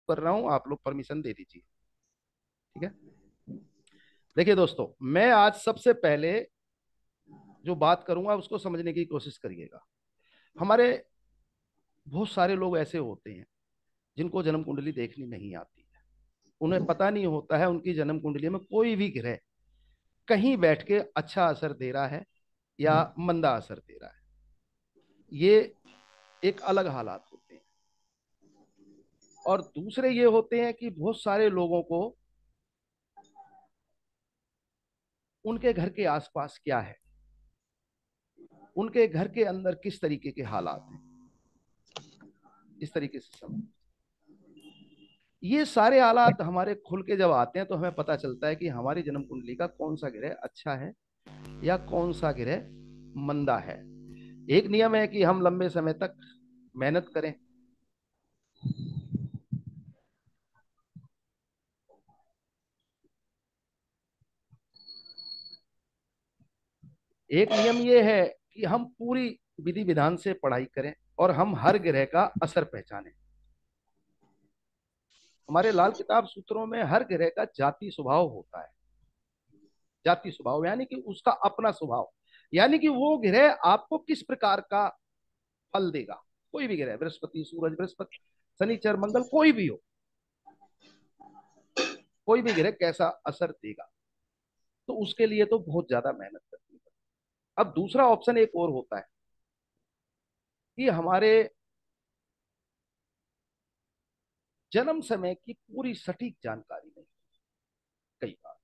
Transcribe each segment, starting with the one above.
कर रहा हूं, आप लोग परमिशन दे दीजिए। ठीक है। देखिए दोस्तों, मैं आज सबसे पहले जो बात करूंगा उसको समझने की कोशिश करिएगा। हमारे बहुत सारे लोग ऐसे होते हैं जिनको जन्म कुंडली देखनी नहीं आती है। उन्हें पता नहीं होता है उनकी जन्म कुंडली में कोई भी ग्रह कहीं बैठ के अच्छा असर दे रहा है या मंदा असर दे रहा है। ये एक अलग हालात होते हैं। और दूसरे ये होते हैं कि बहुत सारे लोगों को उनके घर के आसपास क्या है, उनके घर के अंदर किस तरीके के हालात हैं, इस तरीके से समझ। ये सारे हालात हमारे खुल के जब आते हैं तो हमें पता चलता है कि हमारी जन्म कुंडली का कौन सा ग्रह अच्छा है या कौन सा ग्रह मंदा है। एक नियम है कि हम लंबे समय तक मेहनत करें। एक नियम ये है कि हम पूरी विधि विधान से पढ़ाई करें और हम हर ग्रह का असर पहचानें। हमारे लाल किताब सूत्रों में हर ग्रह का जाति स्वभाव होता है। जाति स्वभाव यानी कि उसका अपना स्वभाव, यानी कि वो ग्रह आपको किस प्रकार का फल देगा। कोई भी ग्रह, बृहस्पति, सूरज, बृहस्पति, शनिचर, मंगल, कोई भी हो, कोई भी ग्रह कैसा असर देगा, तो उसके लिए तो बहुत ज्यादा मेहनत करनी है। अब दूसरा ऑप्शन एक और होता है कि हमारे जन्म समय की पूरी सटीक जानकारी नहीं कई बार,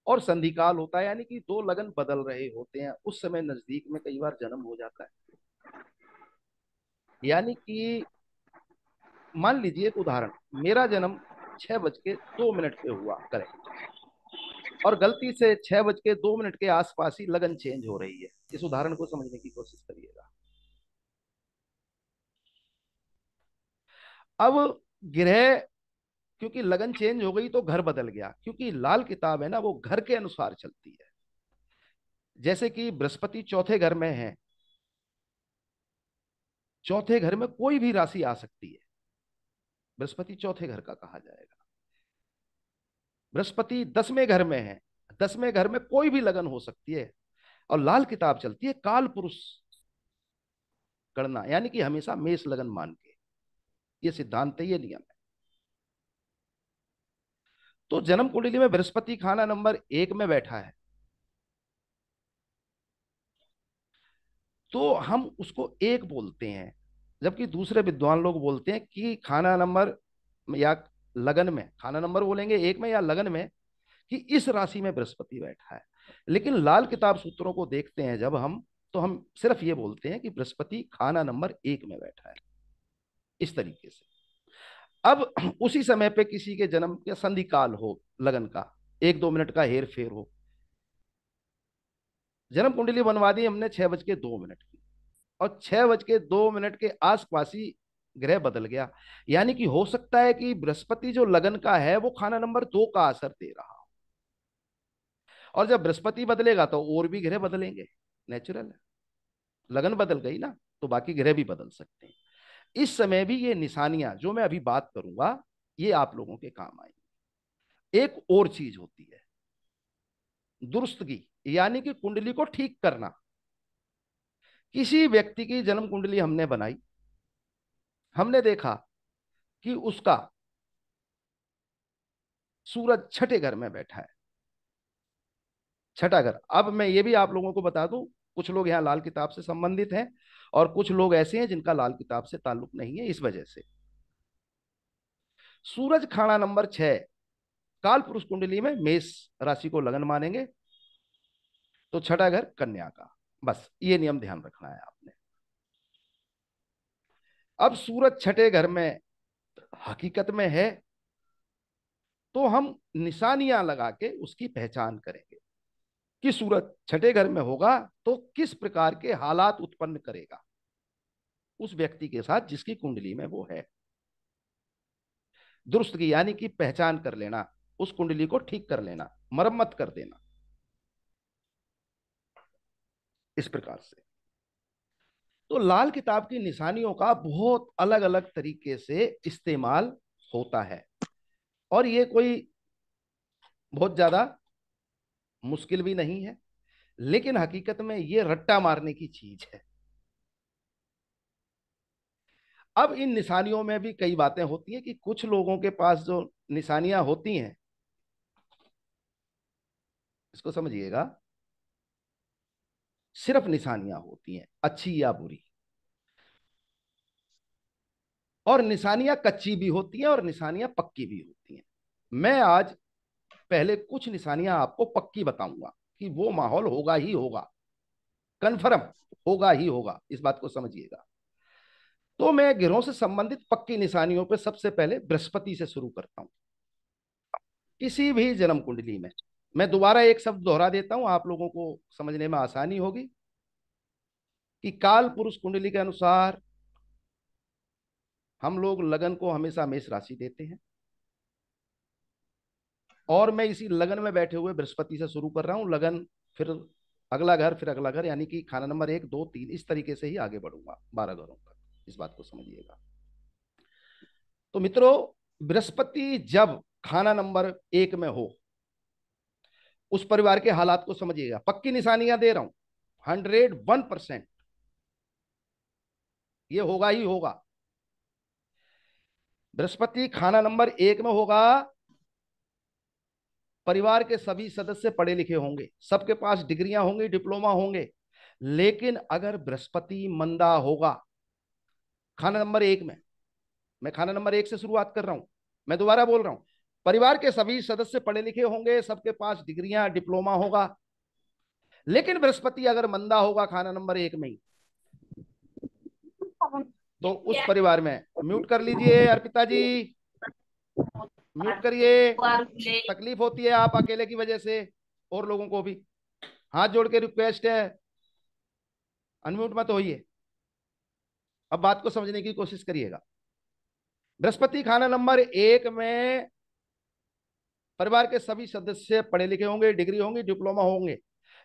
और संधिकाल होता है यानी कि दो लगन बदल रहे होते हैं, उस समय नजदीक में कई बार जन्म हो जाता है। यानी कि मान लीजिए एक उदाहरण, मेरा जन्म 6:02 पे हुआ करेक्ट, और गलती से 6:02 के आसपास ही लगन चेंज हो रही है। इस उदाहरण को समझने की कोशिश करिएगा। अब ग्रह, क्योंकि लगन चेंज हो गई तो घर बदल गया, क्योंकि लाल किताब है ना वो घर के अनुसार चलती है। जैसे कि बृहस्पति चौथे घर में है, चौथे घर में कोई भी राशि आ सकती है, बृहस्पति चौथे घर का कहा जाएगा। बृहस्पति 10वें घर में है, 10वें घर में कोई भी लगन हो सकती है। और लाल किताब चलती है काल पुरुष गणना, यानी कि हमेशा मेष लगन मान के, ये सिद्धांत है, ये नियम है। तो जन्म कुंडली में बृहस्पति खाना नंबर 1 में बैठा है, तो हम उसको एक बोलते हैं, जबकि दूसरे विद्वान लोग बोलते हैं कि खाना नंबर या लगन में, खाना नंबर बोलेंगे 1 में या लगन में, कि इस राशि में बृहस्पति बैठा है। लेकिन लाल किताब सूत्रों को देखते हैं जब हम, तो हम सिर्फ ये बोलते हैं कि बृहस्पति खाना नंबर 1 में बैठा है, इस तरीके से। अब उसी समय पे किसी के जन्म या संधि काल हो लगन का, 1-2 मिनट का हेर फेर हो, जन्म कुंडली बनवा दी हमने 6:02 की, और 6:02 के आसपास ही ग्रह बदल गया। यानी कि हो सकता है कि बृहस्पति जो लगन का है वो खाना नंबर 2 का असर दे रहा हो, और जब बृहस्पति बदलेगा तो और भी ग्रह बदलेंगे, नेचुरल है। लगन बदल गई ना, तो बाकी ग्रह भी बदल सकते हैं। इस समय भी ये निशानियां जो मैं अभी बात करूंगा, ये आप लोगों के काम आएंगी। एक और चीज होती है दुरुस्तगी, यानी कि कुंडली को ठीक करना। किसी व्यक्ति की जन्म कुंडली हमने बनाई, हमने देखा कि उसका सूरज छठे घर में बैठा है, छठा घर। अब मैं ये भी आप लोगों को बता दूं, कुछ लोग यहाँ लाल किताब से संबंधित हैं और कुछ लोग ऐसे हैं जिनका लाल किताब से ताल्लुक नहीं है, इस वजह से सूरज खाना नंबर 6 काल पुरुष कुंडली में मेष राशि को लगन मानेंगे, तो छठा घर कन्या का। बस ये नियम ध्यान रखना है आपने। अब सूरज छठे घर में हकीकत में है, तो हम निशानियां लगा के उसकी पहचान करेंगे कि सूरज छठे घर में होगा तो किस प्रकार के हालात उत्पन्न करेगा उस व्यक्ति के साथ जिसकी कुंडली में वो है। दुरुस्त की यानी कि पहचान कर लेना, उस कुंडली को ठीक कर लेना, मरम्मत कर देना, इस प्रकार से। तो लाल किताब की निशानियों का बहुत अलग अलग तरीके से इस्तेमाल होता है, और ये कोई बहुत ज्यादा मुश्किल भी नहीं है, लेकिन हकीकत में ये रट्टा मारने की चीज है। अब इन निशानियों में भी कई बातें होती हैं कि कुछ लोगों के पास जो निशानियां होती हैं, इसको समझिएगा, सिर्फ निशानियां होती हैं, अच्छी या बुरी। और निशानियां कच्ची भी होती हैं और निशानियां पक्की भी होती हैं। मैं आज पहले कुछ निशानियां आपको पक्की बताऊंगा कि वो माहौल होगा ही होगा, कन्फर्म होगा ही होगा, इस बात को समझिएगा। तो मैं गिरोह से संबंधित पक्की निशानियों पर सबसे पहले बृहस्पति से शुरू करता हूं। किसी भी जन्म कुंडली में, मैं दोबारा एक शब्द दोहरा देता हूं, आप लोगों को समझने में आसानी होगी, कि काल पुरुष कुंडली के अनुसार हम लोग लगन को हमेशा मेष राशि देते हैं, और मैं इसी लगन में बैठे हुए बृहस्पति से शुरू कर रहा हूं। लगन, फिर अगला घर, फिर अगला घर, यानी कि खाना नंबर 1, 2, 3, इस तरीके से ही आगे बढ़ूंगा 12 घरों तक, इस बात को समझिएगा। तो मित्रों, बृहस्पति जब खाना नंबर 1 में हो, उस परिवार के हालात को समझिएगा। पक्की निशानियां दे रहा हूं, 101%, ये होगा ही होगा। बृहस्पति खाना नंबर 1 में होगा, परिवार के सभी सदस्य पढ़े लिखे होंगे, सबके पास डिग्रियां होंगी, डिप्लोमा होंगे। लेकिन अगर बृहस्पति मंदा होगा खाना नंबर 1 में, मैं खाना नंबर 1 से शुरुआत कर रहा हूं, मैं दोबारा बोल रहा हूं, परिवार के सभी सदस्य पढ़े लिखे होंगे, सबके पास डिग्रियां, डिप्लोमा होगा, लेकिन बृहस्पति अगर मंदा होगा खाना नंबर 1 में ही, तो उस परिवार में, म्यूट कर लीजिए अर्पिता जी, म्यूट करिए। तकलीफ होती है आप अकेले की वजह से, और लोगों को भी हाथ जोड़ के रिक्वेस्ट है, अनम्यूट मत होइए। अब बात को समझने की कोशिश करिएगा। बृहस्पति खाना नंबर 1 में परिवार के सभी सदस्य पढ़े लिखे होंगे, डिग्री होंगी, डिप्लोमा होंगे,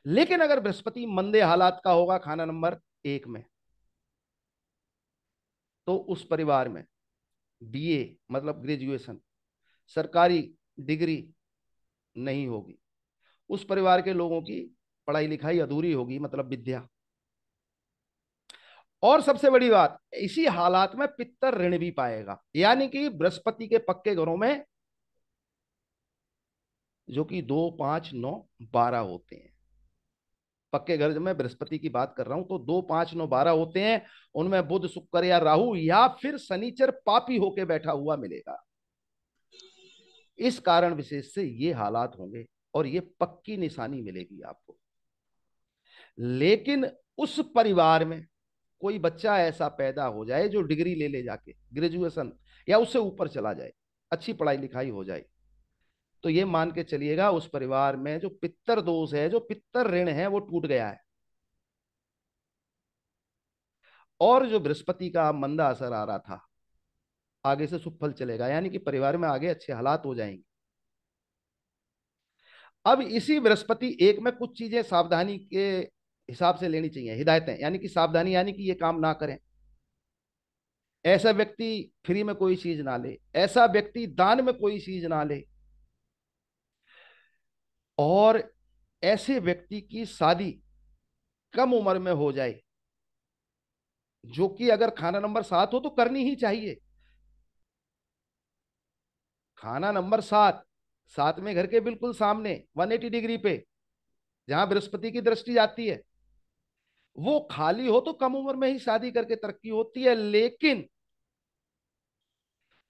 लेकिन अगर बृहस्पति मंदे हालात का होगा खाना नंबर 1 में, तो उस परिवार में बीए मतलब ग्रेजुएशन, सरकारी डिग्री नहीं होगी। उस परिवार के लोगों की पढ़ाई लिखाई अधूरी होगी, मतलब विद्या। और सबसे बड़ी बात, इसी हालात में पित्तर ऋण भी पाएगा, यानी कि बृहस्पति के पक्के घरों में, जो कि 2, 5, 9, 12 होते हैं, पक्के घर में बृहस्पति की बात कर रहा हूं, तो 2, 5, 9, 12 होते हैं। उनमें बुध, शुक्र या राहु या फिर शनिचर पापी होके बैठा हुआ मिलेगा। इस कारण विशेष से ये हालात होंगे और ये पक्की निशानी मिलेगी आपको। लेकिन उस परिवार में कोई बच्चा ऐसा पैदा हो जाए जो डिग्री ले ले जाके, ग्रेजुएशन या उससे ऊपर चला जाए, अच्छी पढ़ाई लिखाई हो जाए, तो ये मान के चलिएगा उस परिवार में जो पित्तर दोष है, जो पित्तर ऋण है, वो टूट गया है। और जो बृहस्पति का मंदा असर आ रहा था, आगे से सुफल चलेगा, यानी कि परिवार में आगे अच्छे हालात हो जाएंगे। अब इसी बृहस्पति 1 में कुछ चीजें सावधानी के हिसाब से लेनी चाहिए, हिदायतें, यानी कि सावधानी, यानी कि ये काम ना करें, ऐसा व्यक्ति फ्री में कोई चीज ना ले, ऐसा व्यक्ति दान में कोई चीज ना ले, और ऐसे व्यक्ति की शादी कम उम्र में हो जाए, जो कि अगर खाना नंबर 7 हो तो करनी ही चाहिए। खाना नंबर 7, 7वें घर के बिल्कुल सामने 180 डिग्री पे, जहां बृहस्पति की दृष्टि जाती है, वो खाली हो तो कम उम्र में ही शादी करके तरक्की होती है। लेकिन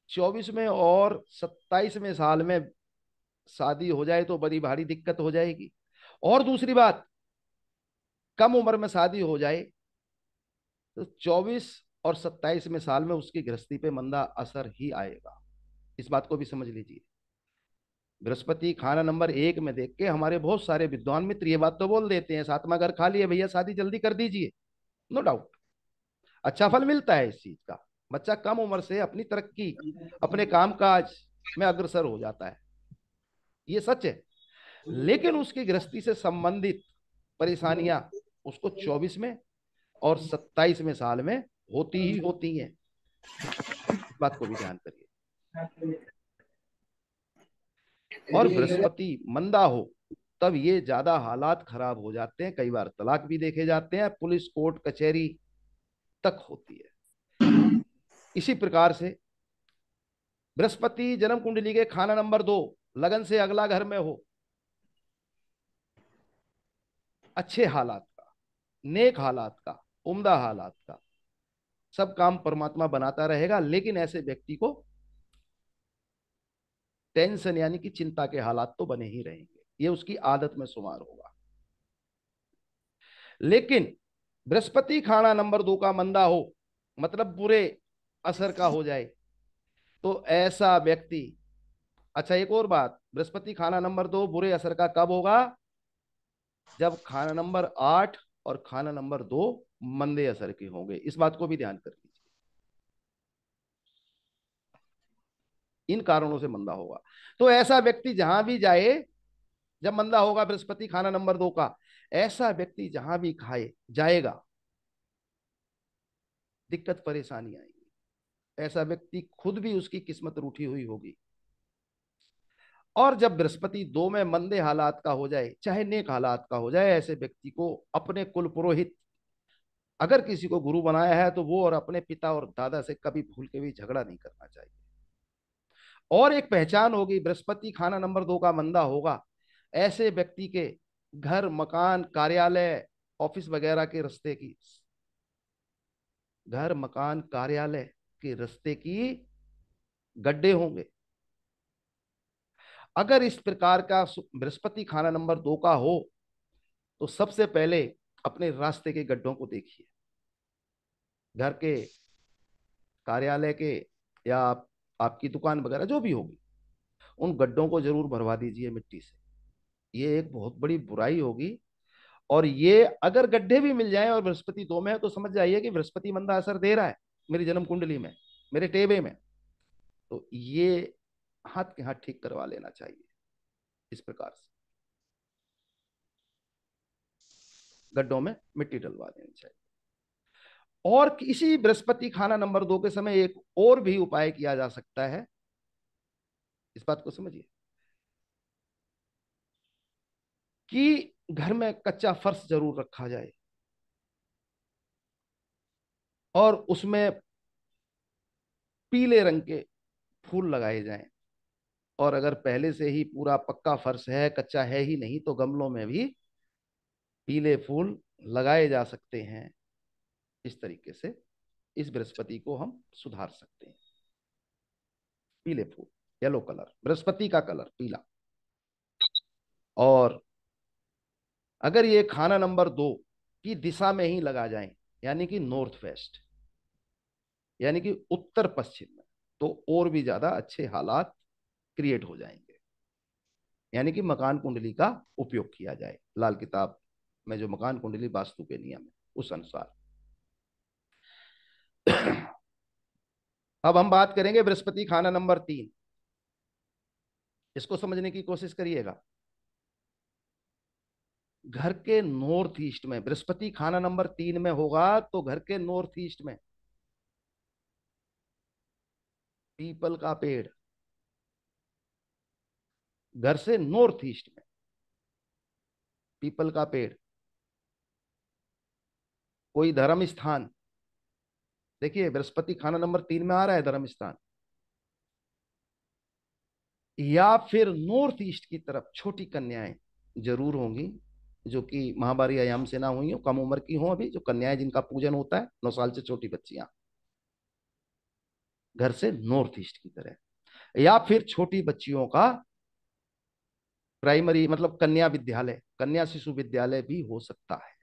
24वें और 27वें साल में शादी हो जाए तो बड़ी भारी दिक्कत हो जाएगी। और दूसरी बात, कम उम्र में शादी हो जाए तो 24 और 27वें साल में उसकी गृहस्थी पे मंदा असर ही आएगा, इस बात को भी समझ लीजिए। बृहस्पति खाना नंबर 1 में देख के हमारे बहुत सारे विद्वान मित्र ये बात तो बोल देते हैं, 7वां घर खाली है भैया, शादी जल्दी कर दीजिए। नो डाउट, अच्छा फल मिलता है इस चीज का, बच्चा कम उम्र से अपनी तरक्की, अपने कामकाज में अग्रसर हो जाता है, ये सच है। लेकिन उसकी गृहस्थी से संबंधित परेशानियां उसको 24 में और 27वें साल में होती ही होती हैं। इस बात को भी ध्यान करिए। और बृहस्पति मंदा हो तब ये ज्यादा हालात खराब हो जाते हैं, कई बार तलाक भी देखे जाते हैं, पुलिस कोर्ट कचहरी तक होती है। इसी प्रकार से बृहस्पति जन्म कुंडली के खाना नंबर 2 लगन से अगला घर में हो, अच्छे हालात का, नेक हालात का, उम्दा हालात का, सब काम परमात्मा बनाता रहेगा, लेकिन ऐसे व्यक्ति को टेंशन यानी कि चिंता के हालात तो बने ही रहेंगे, ये उसकी आदत में शुमार होगा। लेकिन बृहस्पति खाना नंबर 2 का मंदा हो, मतलब बुरे असर का हो जाए, तो ऐसा व्यक्ति, अच्छा एक और बात, बृहस्पति खाना नंबर 2 बुरे असर का कब होगा? जब खाना नंबर 8 और खाना नंबर 2 मंदे असर के होंगे। इस बात को भी ध्यान कर लीजिए, इन कारणों से मंदा होगा। तो ऐसा व्यक्ति जहां भी जाए, जब मंदा होगा बृहस्पति खाना नंबर 2 का, ऐसा व्यक्ति जहां भी खाए जाएगा, दिक्कत परेशानी आएगी। ऐसा व्यक्ति खुद भी, उसकी किस्मत रूठी हुई होगी। और जब बृहस्पति 2 में मंदे हालात का हो जाए, चाहे नेक हालात का हो जाए, ऐसे व्यक्ति को अपने कुल पुरोहित, अगर किसी को गुरु बनाया है तो वो और अपने पिता और दादा से कभी भूल के भी झगड़ा नहीं करना चाहिए। और एक पहचान होगी, बृहस्पति खाना नंबर 2 का मंदा होगा, ऐसे व्यक्ति के घर मकान कार्यालय ऑफिस वगैरह के रास्ते की, घर मकान कार्यालय के रास्ते की गड्ढे होंगे। अगर इस प्रकार का बृहस्पति खाना नंबर 2 का हो, तो सबसे पहले अपने रास्ते के गड्ढों को देखिए, घर के, कार्यालय के, या आपकी दुकान वगैरह जो भी होगी, उन गड्ढों को जरूर भरवा दीजिए मिट्टी से। ये एक बहुत बड़ी बुराई होगी। और ये अगर गड्ढे भी मिल जाएं और बृहस्पति 2 में है, तो समझ जाइए कि बृहस्पति मंदा असर दे रहा है मेरी जन्म कुंडली में, मेरे टेबे में। तो ये हाथ के हाथ ठीक करवा लेना चाहिए। इस प्रकार से गड्ढों में मिट्टी डलवा देनी चाहिए। और इसी बृहस्पति खाना नंबर 2 के समय एक और भी उपाय किया जा सकता है, इस बात को समझिए, कि घर में कच्चा फर्श जरूर रखा जाए और उसमें पीले रंग के फूल लगाए जाएं। और अगर पहले से ही पूरा पक्का फर्श है, कच्चा है ही नहीं, तो गमलों में भी पीले फूल लगाए जा सकते हैं। इस तरीके से इस बृहस्पति को हम सुधार सकते हैं। पीले फूल, येलो कलर, बृहस्पति का कलर पीला। और अगर ये खाना नंबर 2 की दिशा में ही लगा जाए, यानी कि नॉर्थ वेस्ट, यानी कि उत्तर पश्चिम में, तो और भी ज्यादा अच्छे हालात क्रिएट हो जाएंगे। यानी कि मकान कुंडली का उपयोग किया जाए, लाल किताब में जो मकान कुंडली वास्तु के नियम है उस अनुसार। अब हम बात करेंगे बृहस्पति खाना नंबर 3। इसको समझने की कोशिश करिएगा। घर के नॉर्थ ईस्ट में बृहस्पति खाना नंबर 3 में होगा, तो घर के नॉर्थ ईस्ट में पीपल का पेड़, घर से नॉर्थ ईस्ट में पीपल का पेड़, कोई धर्म स्थान, देखिए बृहस्पति खाना नंबर 3 में आ रहा है धर्म स्थान, या फिर नॉर्थ ईस्ट की तरफ छोटी कन्याएं जरूर होंगी, जो कि महाभारी आयाम से ना हुई हो, कम उम्र की हो, अभी जो कन्याएं जिनका पूजन होता है, 9 साल से छोटी बच्चियां, घर से नॉर्थ ईस्ट की तरह। या फिर छोटी बच्चियों का प्राइमरी मतलब कन्या विद्यालय, कन्या शिशु विद्यालय भी हो सकता है,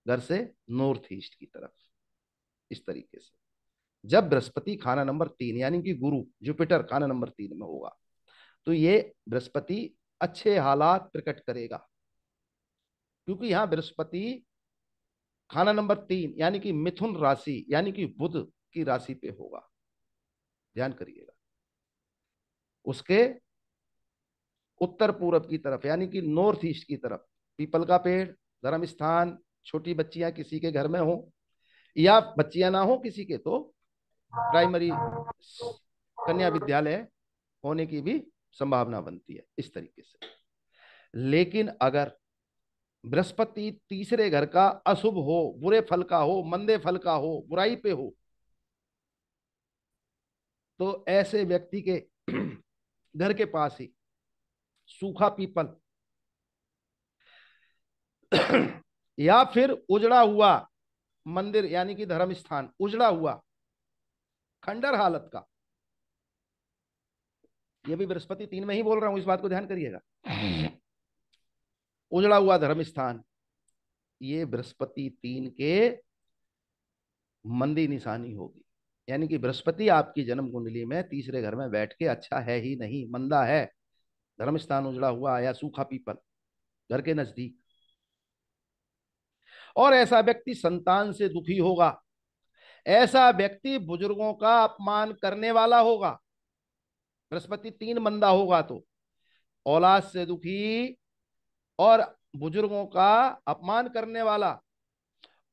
घर से नॉर्थ ईस्ट की तरफ। इस तरीके से जब बृहस्पति खाना नंबर 3 यानी कि गुरु जुपिटर खाना नंबर 3 में होगा, तो ये बृहस्पति अच्छे हालात प्रकट करेगा। क्योंकि यहां बृहस्पति खाना नंबर 3 यानी कि मिथुन राशि, यानी कि बुध की राशि पे होगा, ध्यान करिएगा। उसके उत्तर पूरब की तरफ, यानी कि नॉर्थ ईस्ट की तरफ पीपल का पेड़, धर्म स्थान, छोटी बच्चियां किसी के घर में हो या बच्चियां ना हो किसी के, तो प्राइमरी कन्या विद्यालय होने की भी संभावना बनती है इस तरीके से। लेकिन अगर बृहस्पति तीसरे घर का अशुभ हो, बुरे फल का हो, मंदे फल का हो, बुराई पे हो, तो ऐसे व्यक्ति के घर के पास ही सूखा पीपल या फिर उजड़ा हुआ मंदिर, यानी कि धर्म स्थान उजड़ा हुआ खंडर हालत का, ये भी बृहस्पति तीन में ही बोल रहा हूं, इस बात को ध्यान करिएगा। उजड़ा हुआ धर्म स्थान, ये बृहस्पति तीन के मंदी निशानी होगी। यानी कि बृहस्पति आपकी जन्म कुंडली में तीसरे घर में बैठ के अच्छा है ही नहीं, मंदा है। धर्म स्थान उजड़ा हुआ या सूखा पीपल घर के नजदीक, और ऐसा व्यक्ति संतान से दुखी होगा, ऐसा व्यक्ति बुजुर्गों का अपमान करने वाला होगा। बृहस्पति तीन मंदा होगा तो औलाद से दुखी और बुजुर्गों का अपमान करने वाला,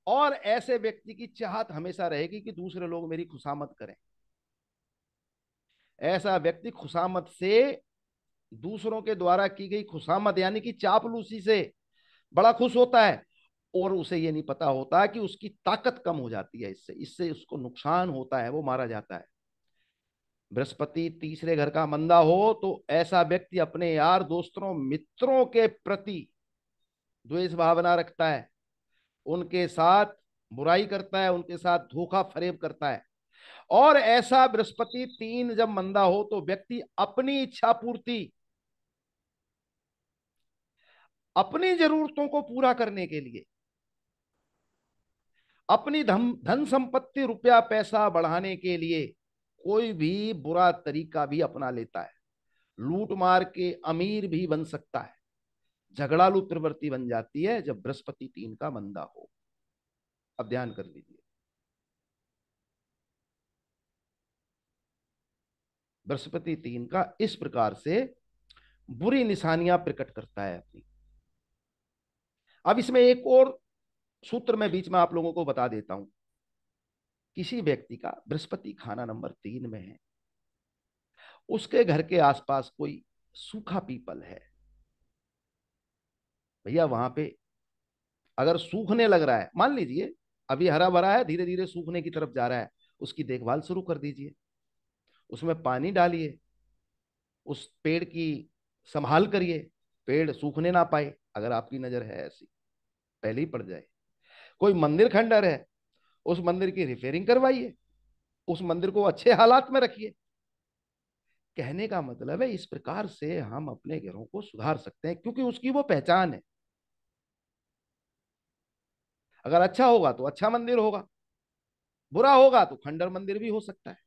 और ऐसे व्यक्ति की चाहत हमेशा रहेगी कि दूसरे लोग मेरी खुशामद करें। ऐसा व्यक्ति खुशामद से, दूसरों के द्वारा की गई खुशामद यानी कि चापलूसी से बड़ा खुश होता है, और उसे ये नहीं पता होता कि उसकी ताकत कम हो जाती है, इससे इससे उसको नुकसान होता है, वो मारा जाता है। बृहस्पति तीसरे घर का मंदा हो तो ऐसा व्यक्ति अपने यार दोस्तों मित्रों के प्रति द्वेष भावना रखता है, उनके साथ बुराई करता है, उनके साथ धोखा फरेब करता है। और ऐसा बृहस्पति तीन जब मंदा हो तो व्यक्ति अपनी इच्छा पूर्ति, अपनी जरूरतों को पूरा करने के लिए, अपनी धन धन संपत्ति रुपया पैसा बढ़ाने के लिए कोई भी बुरा तरीका भी अपना लेता है। लूट मार के अमीर भी बन सकता है। झगड़ालू प्रवृत्ति बन जाती है जब बृहस्पति तीन का मंदा हो। अब ध्यान कर लीजिए, बृहस्पति तीन का इस प्रकार से बुरी निशानियां प्रकट करता है अपनी। अब इसमें एक और सूत्र मैं बीच में आप लोगों को बता देता हूं। किसी व्यक्ति का बृहस्पति खाना नंबर तीन में है, उसके घर के आसपास कोई सूखा पीपल है, भैया वहां पे अगर सूखने लग रहा है, मान लीजिए अभी हरा भरा है, धीरे धीरे सूखने की तरफ जा रहा है, उसकी देखभाल शुरू कर दीजिए, उसमें पानी डालिए, उस पेड़ की संभाल करिए, पेड़ सूखने ना पाए। अगर आपकी नजर है ऐसी, पहले ही पड़ जाए। कोई मंदिर खंडर है, उस मंदिर की रिपेयरिंग करवाइए, उस मंदिर को अच्छे हालात में रखिए। कहने का मतलब है इस प्रकार से हम अपने घरों को सुधार सकते हैं, क्योंकि उसकी वो पहचान है। अगर अच्छा होगा तो अच्छा मंदिर होगा, बुरा होगा तो खंडर मंदिर भी हो सकता है।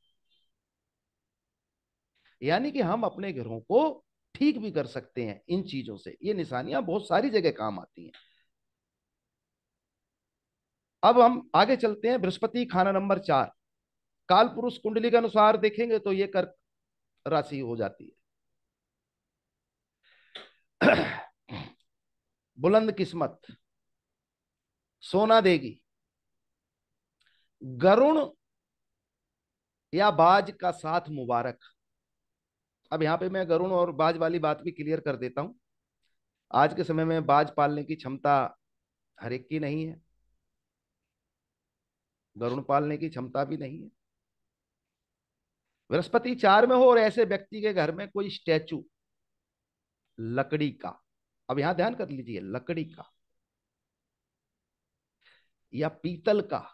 यानी कि हम अपने घरों को ठीक भी कर सकते हैं इन चीजों से। ये निशानियां बहुत सारी जगह काम आती हैं। अब हम आगे चलते हैं। बृहस्पति खाना नंबर चार, काल पुरुष कुंडली के अनुसार देखेंगे तो ये कर्क राशि हो जाती है। बुलंद किस्मत, सोना देगी, गरुण या बाज का साथ मुबारक। अब यहां पे मैं गरुण और बाज वाली बात भी क्लियर कर देता हूं। आज के समय में बाज पालने की क्षमता हर एक की नहीं है, गरुण पालने की क्षमता भी नहीं है। बृहस्पति चार में हो और ऐसे व्यक्ति के घर में कोई स्टैचू लकड़ी का, अब यहां ध्यान कर लीजिए, लकड़ी का या पीतल का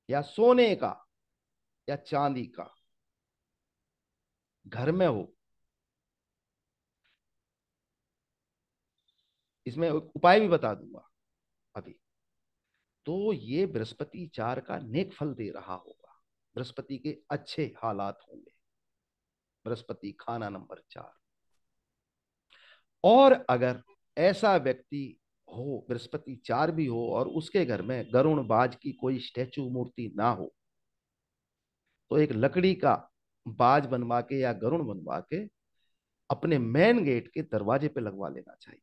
या सोने का या चांदी का घर में हो, इसमें उपाय भी बता दूंगा अभी, तो ये बृहस्पति चार का नेक फल दे रहा होगा, बृहस्पति के अच्छे हालात होंगे। बृहस्पति खाना नंबर चार। और अगर ऐसा व्यक्ति हो, बृहस्पति चार भी हो और उसके घर में गरुण बाज की कोई स्टैचू मूर्ति ना हो, तो एक लकड़ी का बाज बनवा के या गरुण बनवा के अपने मेन गेट के दरवाजे पे लगवा लेना चाहिए।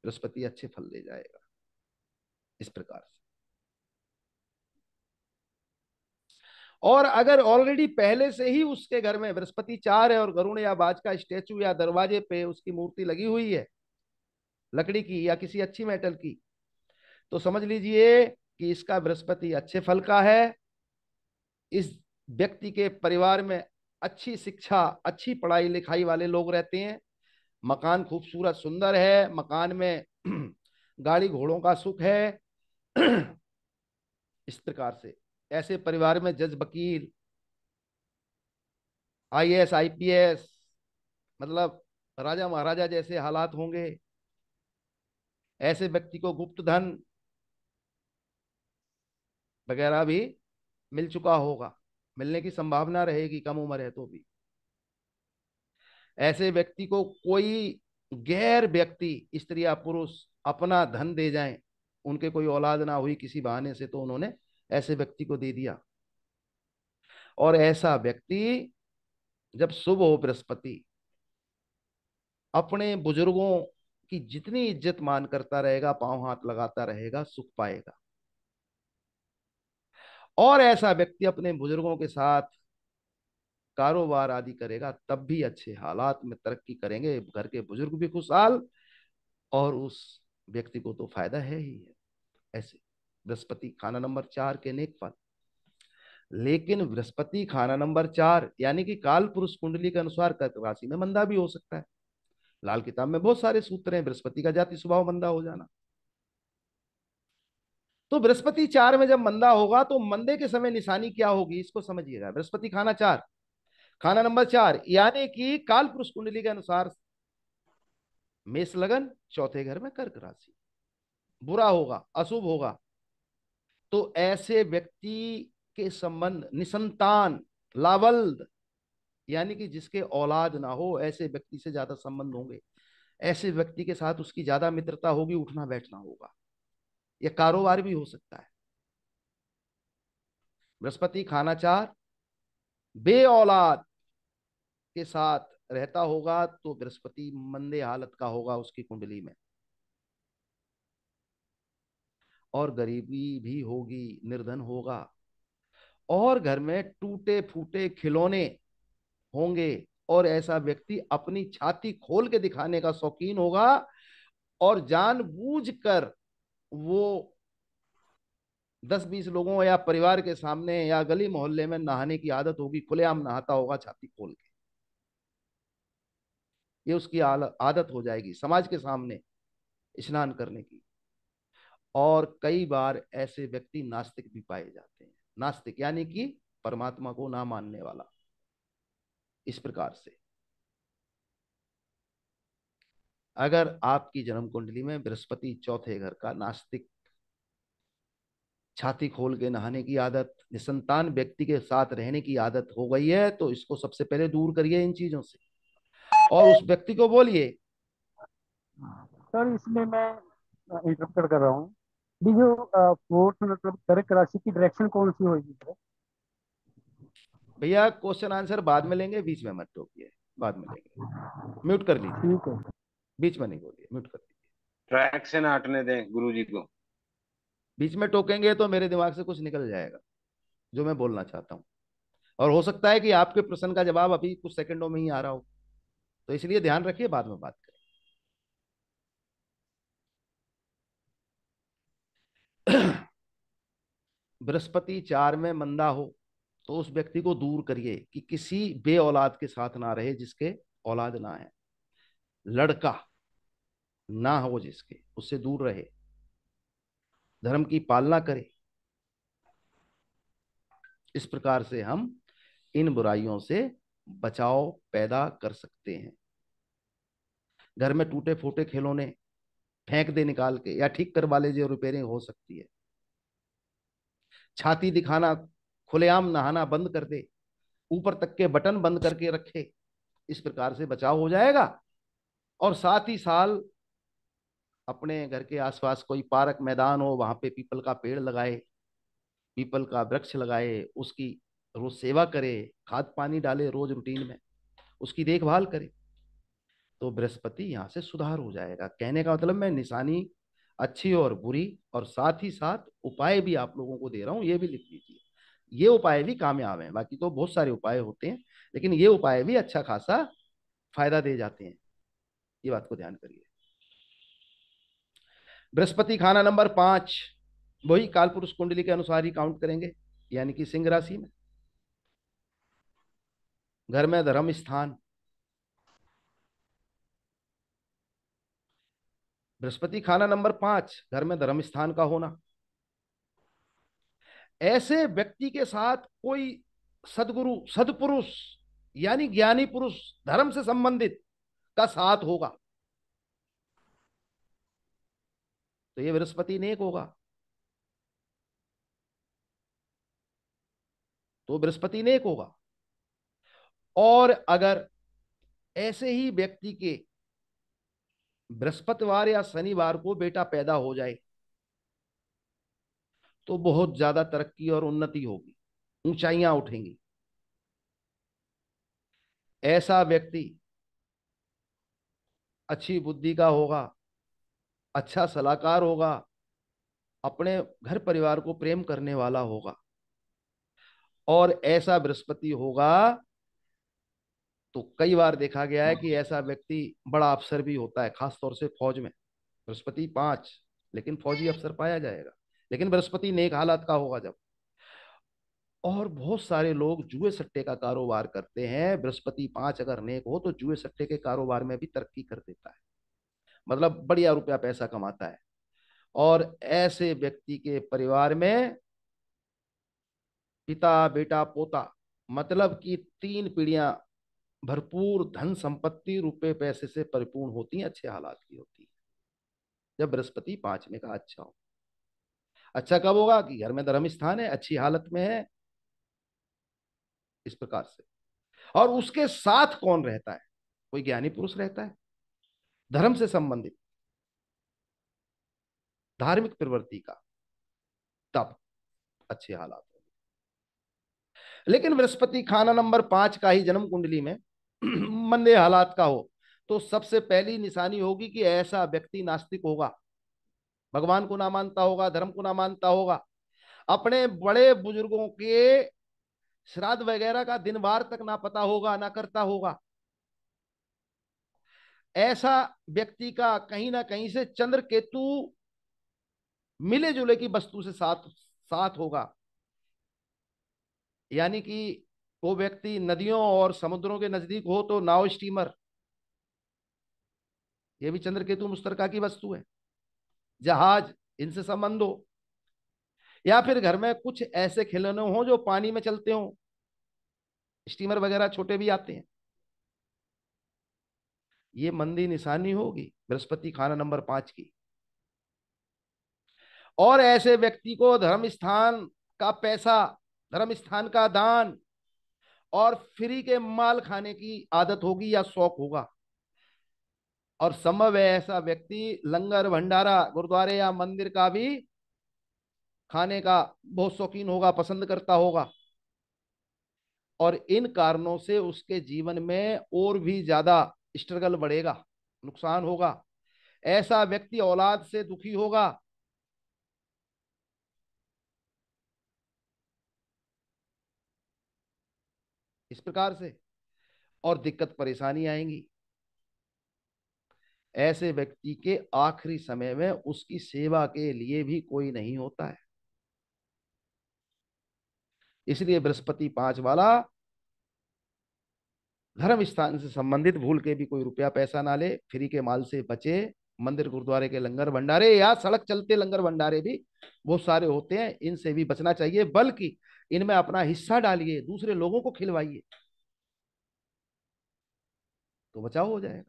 बृहस्पति अच्छे फल दे जाएगा। इस प्रकार से। और अगर ऑलरेडी पहले से ही उसके घर में बृहस्पति 4 है और गरुड़ या बाज का स्टेचू या दरवाजे पे उसकी मूर्ति लगी हुई है, लकड़ी की या किसी अच्छी मेटल की, तो समझ लीजिए कि इसका बृहस्पति अच्छे फल का है। इस व्यक्ति के परिवार में अच्छी शिक्षा, अच्छी पढ़ाई लिखाई वाले लोग रहते हैं। मकान खूबसूरत सुंदर है, मकान में गाड़ी घोड़ों का सुख है। इस प्रकार से ऐसे परिवार में जज, वकील, आईएएस, आईपीएस, मतलब राजा महाराजा जैसे हालात होंगे। ऐसे व्यक्ति को गुप्त धन वगैरह भी मिल चुका होगा, मिलने की संभावना रहेगी, कम उम्र है तो भी। ऐसे व्यक्ति को कोई गैर व्यक्ति, स्त्री या पुरुष, अपना धन दे जाएं, उनके कोई औलाद ना हुई किसी बहाने से, तो उन्होंने ऐसे व्यक्ति को दे दिया। और ऐसा व्यक्ति जब शुभ हो बृहस्पति, अपने बुजुर्गों की जितनी इज्जत मान करता रहेगा, पांव हाथ लगाता रहेगा, सुख पाएगा। और ऐसा व्यक्ति अपने बुजुर्गों के साथ कारोबार आदि करेगा, तब भी अच्छे हालात में तरक्की करेंगे, घर के बुजुर्ग भी खुशहाल, और उस व्यक्ति को तो फायदा है ही है। ऐसे बृहस्पति खाना नंबर 4 के नेक फल। लेकिन बृहस्पति खाना नंबर 4 यानी कि काल पुरुष कुंडली के अनुसार कर्क राशि में मंदा भी हो सकता है। लाल किताब में बहुत सारे सूत्र हैं बृहस्पति का जाति स्वभाव मंदा हो जाना। तो बृहस्पति 4 में जब मंदा होगा तो मंदे के समय निशानी क्या होगी, इसको समझिएगा। बृहस्पति खाना 4, खाना नंबर 4 यानी कि काल पुरुष कुंडली के अनुसार मेष लगन, चौथे घर में कर्क राशि, बुरा होगा, अशुभ होगा। तो ऐसे व्यक्ति के संबंध निसंतान, लावल्द, यानी कि जिसके औलाद ना हो, ऐसे व्यक्ति से ज्यादा संबंध होंगे। ऐसे व्यक्ति के साथ उसकी ज्यादा मित्रता होगी, उठना बैठना होगा, या कारोबार भी हो सकता है। बृहस्पति खाना 4 बे औलाद के साथ रहता होगा तो बृहस्पति मंदे हालत का होगा उसकी कुंडली में, और गरीबी भी होगी, निर्धन होगा, और घर में टूटे फूटे खिलौने होंगे। और ऐसा व्यक्ति अपनी छाती खोल के दिखाने का शौकीन होगा, और जानबूझकर वो 10-20 लोगों या परिवार के सामने या गली मोहल्ले में नहाने की आदत होगी, खुलेआम नहाता होगा छाती खोल के। ये उसकी आदत हो जाएगी समाज के सामने स्नान करने की। और कई बार ऐसे व्यक्ति नास्तिक भी पाए जाते हैं। नास्तिक यानी कि परमात्मा को ना मानने वाला। इस प्रकार से अगर आपकी जन्म कुंडली में बृहस्पति चौथे घर का नास्तिक, छाती खोल के नहाने की आदत, निसंतान व्यक्ति के साथ रहने की आदत हो गई है, तो इसको सबसे पहले दूर करिए इन चीजों से, और उस व्यक्ति को बोलिए। सर इसमें मैं इंटरप्ट कर रहा हूँ। ये जो फोर्थ मतलब कर्क राशि की डायरेक्शन कौन सी होगी सर? भैया क्वेश्चन आंसर बाद में लेंगे, बीच में मत टोकिए, बाद में लेंगे। म्यूट कर लीजिए, ठीक है। बीच में नहीं बोलिए, म्यूट कर लीजिए। ट्रैक से ना हटने दें गुरुजी को। बीच में टोकेंगे तो मेरे दिमाग से कुछ निकल जाएगा जो मैं बोलना चाहता हूँ, और हो सकता है कि आपके प्रश्न का जवाब अभी कुछ सेकंडों में ही आ रहा हो, तो इसलिए ध्यान रखिए, बाद में बात करें। बृहस्पति 4 में मंदा हो तो उस व्यक्ति को दूर करिए कि किसी बे औलाद के साथ ना रहे, जिसके औलाद ना है, लड़का ना हो जिसके, उससे दूर रहे, धर्म की पालना करे। इस प्रकार से हम इन बुराइयों से बचाव पैदा कर सकते हैं। घर में टूटे फूटे खिलौने फेंक दे निकाल के, या ठीक करवा ले जो रिपेयरिंग हो सकती है। छाती दिखाना, खुलेआम नहाना बंद कर दे, ऊपर तक के बटन बंद करके रखे। इस प्रकार से बचाव हो जाएगा। और साथ ही साल अपने घर के आसपास कोई पार्क मैदान हो, वहां पे पीपल का पेड़ लगाए, पीपल का वृक्ष लगाए, उसकी रोज सेवा करे, खाद पानी डाले रोज रूटीन में, उसकी देखभाल करे, तो बृहस्पति यहाँ से सुधार हो जाएगा। कहने का मतलब मैं निशानी अच्छी और बुरी, और साथ ही साथ उपाय भी आप लोगों को दे रहा हूं, ये भी लिख लीजिए। ये उपाय भी कामयाब हैं, बाकी तो बहुत सारे उपाय होते हैं, लेकिन ये उपाय भी अच्छा खासा फायदा दे जाते हैं। ये बात को ध्यान करिए। बृहस्पति खाना नंबर 5, वही काल पुरुष कुंडली के अनुसार ही काउंट करेंगे, यानी कि सिंह राशि में, घर में धर्म स्थान। बृहस्पति खाना नंबर 5, घर में धर्म स्थान का होना। ऐसे व्यक्ति के साथ कोई सदगुरु, सदपुरुष, यानी ज्ञानी पुरुष, धर्म से संबंधित का साथ होगा, तो ये बृहस्पति नेक होगा, तो बृहस्पति नेक होगा। और अगर ऐसे ही व्यक्ति के बृहस्पतिवार या शनिवार को बेटा पैदा हो जाए, तो बहुत ज्यादा तरक्की और उन्नति होगी, ऊंचाइयां उठेंगी। ऐसा व्यक्ति अच्छी बुद्धि का होगा, अच्छा सलाहकार होगा, अपने घर परिवार को प्रेम करने वाला होगा। और ऐसा बृहस्पति होगा तो कई बार देखा गया है कि ऐसा व्यक्ति बड़ा अफसर भी होता है, खासतौर से फौज में। बृहस्पति 5, लेकिन फौजी अफसर पाया जाएगा, लेकिन बृहस्पति नेक हालात का होगा जब। और बहुत सारे लोग जुए सट्टे का कारोबार करते हैं, बृहस्पति 5 अगर नेक हो तो जुए सट्टे के कारोबार में भी तरक्की कर देता है, मतलब बढ़िया रुपया पैसा कमाता है। और ऐसे व्यक्ति के परिवार में पिता बेटा पोता, मतलब कि 3 पीढ़ियां भरपूर धन संपत्ति रुपए पैसे से परिपूर्ण होती हैं, अच्छे हालात की होती है, जब बृहस्पति 5 में का अच्छा हो। अच्छा कब होगा? कि घर में धर्म स्थान है, अच्छी हालत में है, इस प्रकार से। और उसके साथ कौन रहता है? कोई ज्ञानी पुरुष रहता है, धर्म से संबंधित, धार्मिक प्रवृत्ति का, तब अच्छे हालात होंगे। लेकिन बृहस्पति खाना नंबर 5 का ही जन्म कुंडली में मंदे हालात का हो, तो सबसे पहली निशानी होगी कि ऐसा व्यक्ति नास्तिक होगा, भगवान को ना मानता होगा, धर्म को ना मानता होगा, अपने बड़े बुजुर्गों के श्राद्ध वगैरह का दिन वार तक ना पता होगा, ना करता होगा। ऐसा व्यक्ति का कहीं ना कहीं से चंद्र केतु मिले जुले की वस्तु से साथ साथ होगा, यानी कि वो व्यक्ति नदियों और समुद्रों के नजदीक हो तो नाव स्टीमर, ये भी चंद्र केतु मुश्तरका की वस्तु है, जहाज, इनसे संबंध हो। या फिर घर में कुछ ऐसे खिलौने हो जो पानी में चलते हो, स्टीमर वगैरह छोटे भी आते हैं, ये मंदी निशानी होगी बृहस्पति खाना नंबर 5 की। और ऐसे व्यक्ति को धर्म स्थान का पैसा, धर्म स्थान का दान और फ्री के माल खाने की आदत होगी या शौक होगा। और संभव है ऐसा व्यक्ति लंगर भंडारा गुरुद्वारे या मंदिर का भी खाने का बहुत शौकीन होगा, पसंद करता होगा। और इन कारणों से उसके जीवन में और भी ज्यादा स्ट्रगल बढ़ेगा, नुकसान होगा। ऐसा व्यक्ति औलाद से दुखी होगा। इस प्रकार से और दिक्कत परेशानी आएंगी। ऐसे व्यक्ति के आखिरी समय में उसकी सेवा के लिए भी कोई नहीं होता है। इसलिए बृहस्पति 5 वाला धर्म स्थान से संबंधित भूल के भी कोई रुपया पैसा ना ले, फ्री के माल से बचे। मंदिर गुरुद्वारे के लंगर भंडारे या सड़क चलते लंगर भंडारे भी बहुत सारे होते हैं, इनसे भी बचना चाहिए, बल्कि इनमें अपना हिस्सा डालिए, दूसरे लोगों को खिलवाइए, तो बचाव हो जाएगा।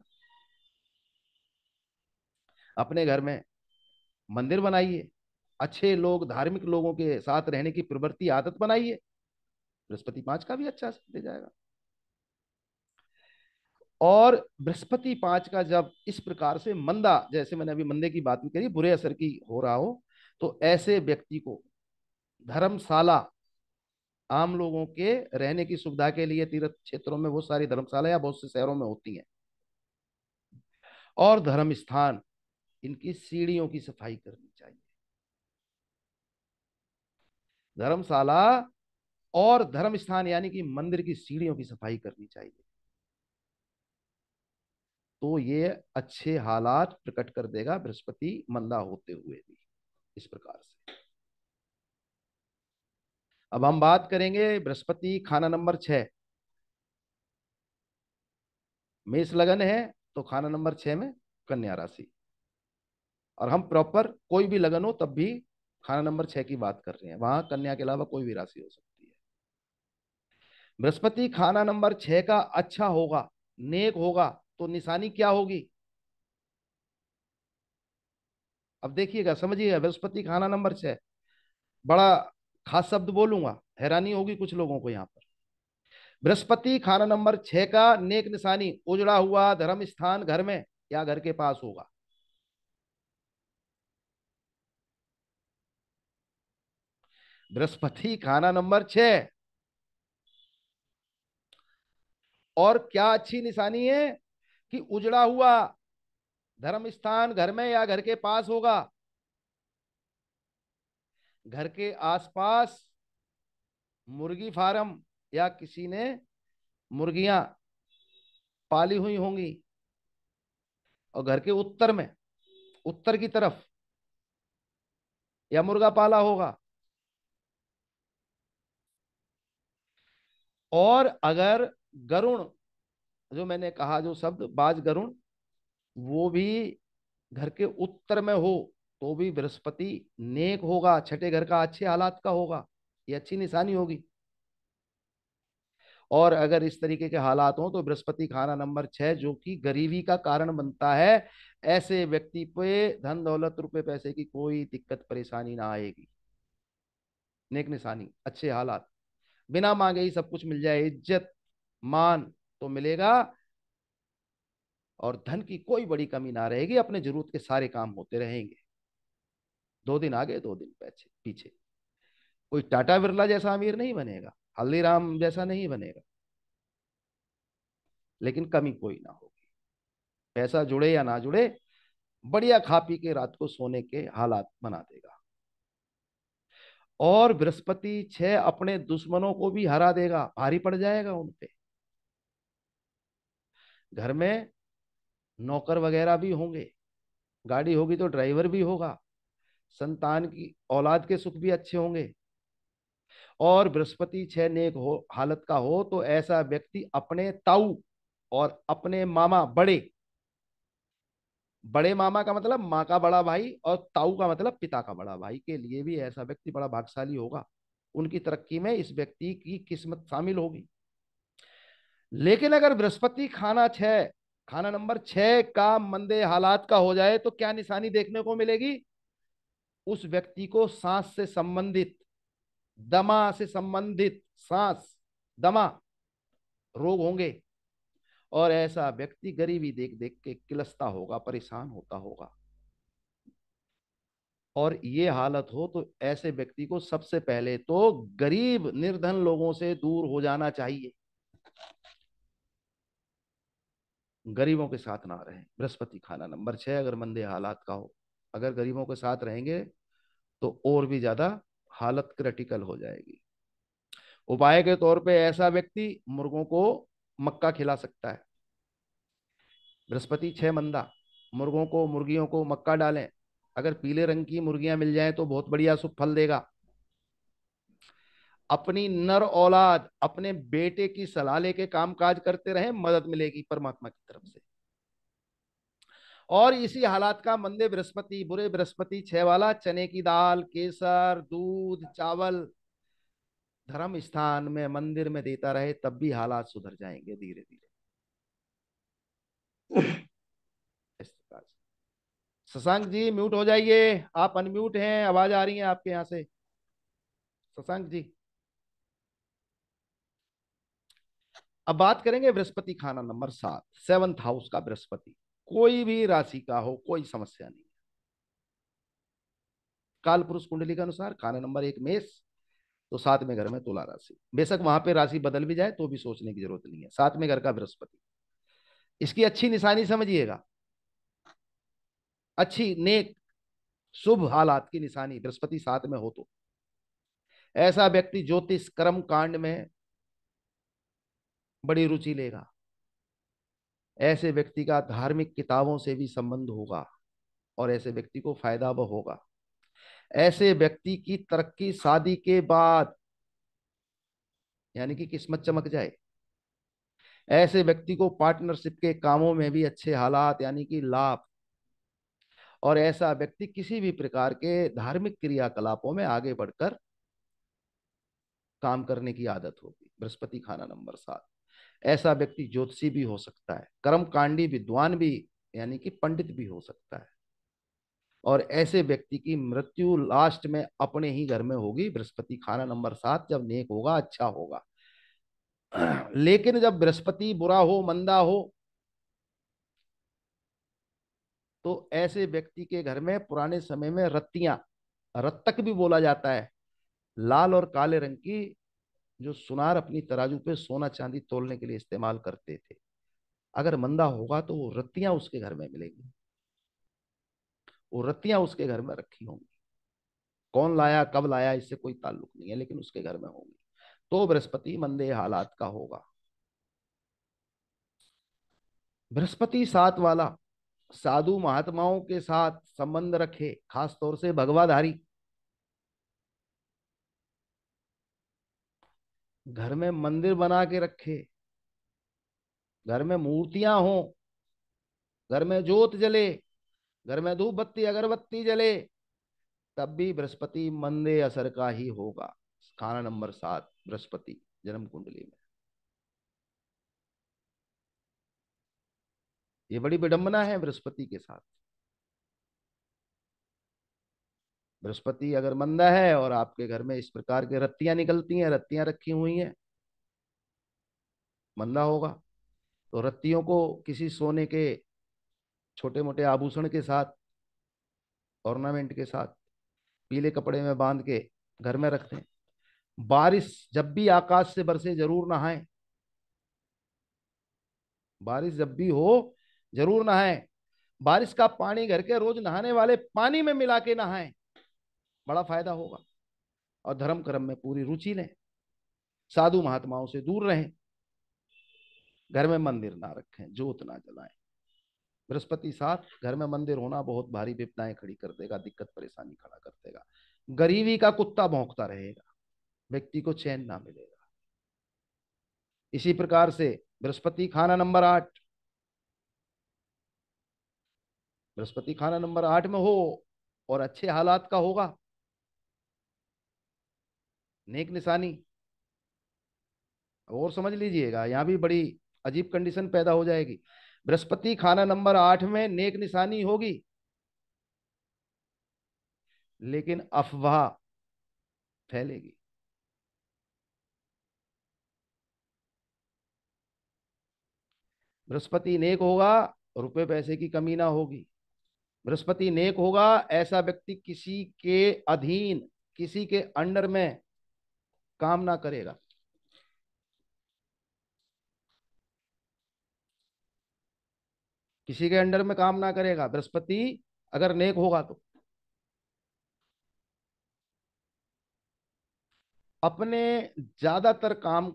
अपने घर में मंदिर बनाइए, अच्छे लोग, धार्मिक लोगों के साथ रहने की प्रवृत्ति, आदत बनाइए, बृहस्पति 5 का भी अच्छा दे जाएगा। और बृहस्पति 5 का जब इस प्रकार से मंदा, जैसे मैंने अभी मंदे की बात भी करी, बुरे असर की हो रहा हो, तो ऐसे व्यक्ति को धर्मशाला, आम लोगों के रहने की सुविधा के लिए तीर्थ क्षेत्रों में बहुत सारी धर्मशाला या बहुत से शहरों में होती हैं, और धर्म स्थान इनकी सीढ़ियों की सफाई करनी चाहिए। धर्मशाला और धर्म स्थान यानी कि मंदिर की सीढ़ियों की सफाई करनी चाहिए। तो ये अच्छे हालात प्रकट कर देगा बृहस्पति मंदा होते हुए भी, इस प्रकार से। अब हम बात करेंगे बृहस्पति खाना नंबर 6। मेष लगन है तो खाना नंबर 6 में कन्या राशि, और हम प्रॉपर कोई भी लगन हो तब भी खाना नंबर 6 की बात कर रहे हैं, वहां कन्या के अलावा कोई भी राशि हो सकती है। बृहस्पति खाना नंबर 6 का अच्छा होगा, नेक होगा, तो निशानी क्या होगी? अब देखिएगा, समझिएगा, बृहस्पति खाना नंबर 6, बड़ा खास शब्द बोलूंगा, हैरानी होगी कुछ लोगों को यहां पर। बृहस्पति खाना नंबर 6 का नेक निशानी उजड़ा हुआ धर्म स्थान घर में या घर के पास होगा। बृहस्पति खाना नंबर 6, और क्या अच्छी निशानी है कि उजड़ा हुआ धर्म स्थान घर में या घर के पास होगा। घर के आसपास मुर्गी फार्म या किसी ने मुर्गियां पाली हुई होंगी, और घर के उत्तर में, उत्तर की तरफ या मुर्गा पाला होगा। और अगर गरुण, जो मैंने कहा जो शब्द बाज गरुण, वो भी घर के उत्तर में हो तो भी बृहस्पति नेक होगा, छठे घर का अच्छे हालात का होगा, ये अच्छी निशानी होगी। और अगर इस तरीके के हालात हो तो बृहस्पति खाना नंबर 6 जो कि गरीबी का कारण बनता है, ऐसे व्यक्ति पे धन दौलत रुपए पैसे की कोई दिक्कत परेशानी ना आएगी। नेक निशानी, अच्छे हालात, बिना मांगे ही सब कुछ मिल जाए, इज्जत मान तो मिलेगा, और धन की कोई बड़ी कमी ना रहेगी, अपने जरूरत के सारे काम होते रहेंगे। 2 दिन आगे 2 दिन पीछे पीछे। कोई टाटा बिरला जैसा अमीर नहीं बनेगा, हल्दीराम जैसा नहीं बनेगा, लेकिन कमी कोई ना होगी। पैसा जुड़े या ना जुड़े, बढ़िया खा पी के रात को सोने के हालात बना देगा। और बृहस्पति 6 अपने दुश्मनों को भी हरा देगा, भारी पड़ जाएगा उनपे। घर में नौकर वगैरह भी होंगे, गाड़ी होगी तो ड्राइवर भी होगा, संतान की औलाद के सुख भी अच्छे होंगे। और बृहस्पति 6 नेक हो हालत का हो तो ऐसा व्यक्ति अपने ताऊ और अपने मामा, बड़े बड़े मामा का मतलब माँ का बड़ा भाई, और ताऊ का मतलब पिता का बड़ा भाई, के लिए भी ऐसा व्यक्ति बड़ा भाग्यशाली होगा। उनकी तरक्की में इस व्यक्ति की किस्मत शामिल होगी। लेकिन अगर बृहस्पति खाना नंबर 6 का मंदे हालात का हो जाए तो क्या निशानी देखने को मिलेगी? उस व्यक्ति को सांस से संबंधित, दमा से संबंधित, सांस दमा रोग होंगे, और ऐसा व्यक्ति गरीबी देख देख के किलसता होगा, परेशान होता होगा। और ये हालत हो तो ऐसे व्यक्ति को सबसे पहले तो गरीब निर्धन लोगों से दूर हो जाना चाहिए, गरीबों के साथ ना रहें। बृहस्पति खाना नंबर 6 अगर मंदे हालात का हो, अगर गरीबों के साथ रहेंगे तो और भी ज्यादा हालत क्रिटिकल हो जाएगी। उपाय के तौर पे ऐसा व्यक्ति मुर्गों को मक्का खिला सकता है। बृहस्पति 6 मंदा, मुर्गों को, मुर्गियों को मक्का डालें। अगर पीले रंग की मुर्गियां मिल जाएं तो बहुत बढ़िया शुभ फल देगा। अपनी नर औलाद, अपने बेटे की सलाह लेके काम काज करते रहें, मदद मिलेगी परमात्मा की तरफ से। और इसी हालात का मंदे बृहस्पति, बुरे बृहस्पति 6 वाला चने की दाल, केसर, दूध, चावल धर्म स्थान में, मंदिर में देता रहे, तब भी हालात सुधर जाएंगे धीरे धीरे। इस प्रकार से। शशांक जी म्यूट हो जाइए, आप अनम्यूट हैं, आवाज आ रही है आपके यहाँ से, शशांक जी। अब बात करेंगे बृहस्पति खाना नंबर 7, 7th हाउस का बृहस्पति, कोई भी राशि का हो कोई समस्या नहीं। काल पुरुष कुंडली के अनुसार खाना नंबर 1 मेष, तो 7वें घर में तुला राशि, बेशक वहां पे राशि बदल भी जाए तो भी सोचने की जरूरत नहीं है। 7वें घर का बृहस्पति, इसकी अच्छी निशानी समझिएगा। अच्छी नेक शुभ हालात की निशानी बृहस्पति साथ में हो तो ऐसा व्यक्ति ज्योतिष कर्म कांड में बड़ी रुचि लेगा। ऐसे व्यक्ति का धार्मिक किताबों से भी संबंध होगा और ऐसे व्यक्ति को फायदा व होगा। ऐसे व्यक्ति की तरक्की शादी के बाद, यानी कि किस्मत चमक जाए। ऐसे व्यक्ति को पार्टनरशिप के कामों में भी अच्छे हालात यानी कि लाभ, और ऐसा व्यक्ति किसी भी प्रकार के धार्मिक क्रियाकलापों में आगे बढ़कर काम करने की आदत होगी। बृहस्पति खाना नंबर 7। ऐसा व्यक्ति ज्योतिषी भी हो सकता है, कर्मकांडी विद्वान भी यानी कि पंडित भी हो सकता है। और ऐसे व्यक्ति की मृत्यु लास्ट में अपने ही घर में होगी। बृहस्पति खाना नंबर 7 जब नेक होगा, अच्छा होगा। लेकिन जब बृहस्पति बुरा हो, मंदा हो, तो ऐसे व्यक्ति के घर में पुराने समय में रत्तियां, रत्तक भी बोला जाता है, लाल और काले रंग की, जो सुनार अपनी तराजू पे सोना चांदी तोलने के लिए इस्तेमाल करते थे, अगर मंदा होगा तो वो रत्तियां उसके घर में मिलेंगी। वो रत्तियां उसके घर में रखी होंगी। कौन लाया कब लाया इससे कोई ताल्लुक नहीं है, लेकिन उसके घर में होंगी। तो बृहस्पति मंदे हालात का होगा। बृहस्पति 7 वाला साधु महात्माओं के साथ संबंध रखे, खास तौर से भगवाधारी, घर में मंदिर बना के रखे, घर में मूर्तियां हों, घर में जोत जले, घर में धूप बत्ती अगरबत्ती जले, तब भी बृहस्पति मंदे असर का ही होगा। खाना नंबर 7 बृहस्पति जन्म कुंडली में। ये बड़ी विडंबना है बृहस्पति के साथ। बृहस्पति अगर मंदा है और आपके घर में इस प्रकार के रत्तियां निकलती हैं, रत्तियां रखी हुई हैं, मंदा होगा। तो रत्तियों को किसी सोने के छोटे मोटे आभूषण के साथ, ऑर्नामेंट के साथ, पीले कपड़े में बांध के घर में रखते हैं। बारिश जब भी आकाश से बरसे जरूर नहाएं। बारिश जब भी हो जरूर नहाएं। बारिश का पानी घर के रोज नहाने वाले पानी में मिला के नहाएं, बड़ा फायदा होगा। और धर्म कर्म में पूरी रुचि लें, साधु महात्माओं से दूर रहें, घर में मंदिर ना रखें, जोत ना जलाएं। बृहस्पति 7 घर में मंदिर होना बहुत भारी विपदाएं खड़ी कर देगा, दिक्कत परेशानी खड़ा कर देगा। गरीबी का कुत्ता भौंकता रहेगा, व्यक्ति को चैन ना मिलेगा। इसी प्रकार से बृहस्पति खाना नंबर 8, बृहस्पति खाना नंबर 8 में हो और अच्छे हालात का होगा, नेक निशानी। और समझ लीजिएगा, यहां भी बड़ी अजीब कंडीशन पैदा हो जाएगी। बृहस्पति खाना नंबर 8 में नेक निशानी होगी, लेकिन अफवाह फैलेगी। बृहस्पति नेक होगा, रुपए पैसे की कमी ना होगी। बृहस्पति नेक होगा, ऐसा व्यक्ति किसी के अधीन, किसी के अंडर में काम ना करेगा। किसी के अंडर में काम ना करेगा बृहस्पति अगर नेक होगा तो। अपने ज्यादातर काम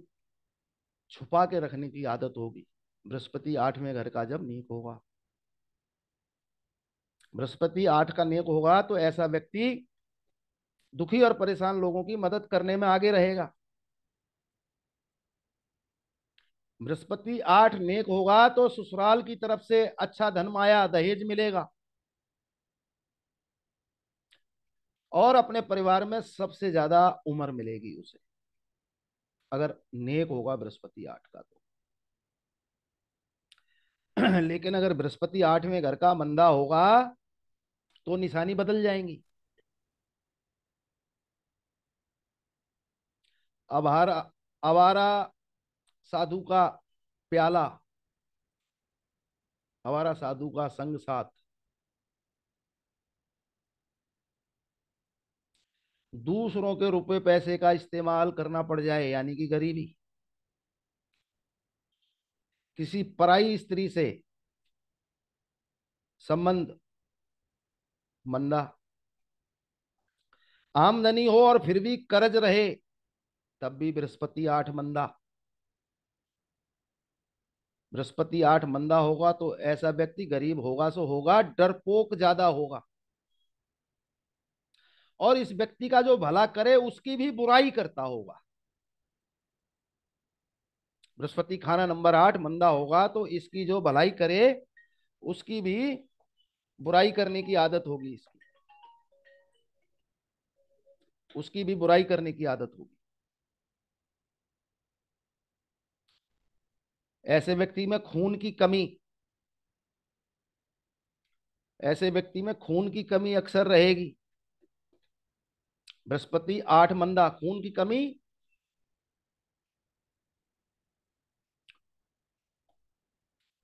छुपा के रखने की आदत होगी बृहस्पति 8वें घर का जब नेक होगा। बृहस्पति 8 का नेक होगा तो ऐसा व्यक्ति दुखी और परेशान लोगों की मदद करने में आगे रहेगा। बृहस्पति 8 नेक होगा तो ससुराल की तरफ से अच्छा धन माया दहेज मिलेगा, और अपने परिवार में सबसे ज्यादा उम्र मिलेगी उसे, अगर नेक होगा बृहस्पति 8 का तो। लेकिन अगर बृहस्पति 8वें घर का मंदा होगा तो निशानी बदल जाएंगी। आवारा आवारा साधु का प्याला, आवारा साधु का संग साथ, दूसरों के रुपए पैसे का इस्तेमाल करना पड़ जाए यानी कि गरीबी, किसी पराई स्त्री से संबंध मंदा। आमदनी हो और फिर भी कर्ज रहे, तब भी बृहस्पति 8 मंदा। बृहस्पति 8 मंदा होगा तो ऐसा व्यक्ति गरीब होगा सो होगा, डरपोक ज्यादा होगा, और इस व्यक्ति का जो भला करे उसकी भी बुराई करता होगा। बृहस्पति खाना नंबर 8 मंदा होगा तो इसकी जो भलाई करे उसकी भी बुराई करने की आदत होगी, इसकी उसकी भी बुराई करने की आदत होगी। ऐसे व्यक्ति में खून की कमी, ऐसे व्यक्ति में खून की कमी अक्सर रहेगी। बृहस्पति 8 मंदा, खून की कमी,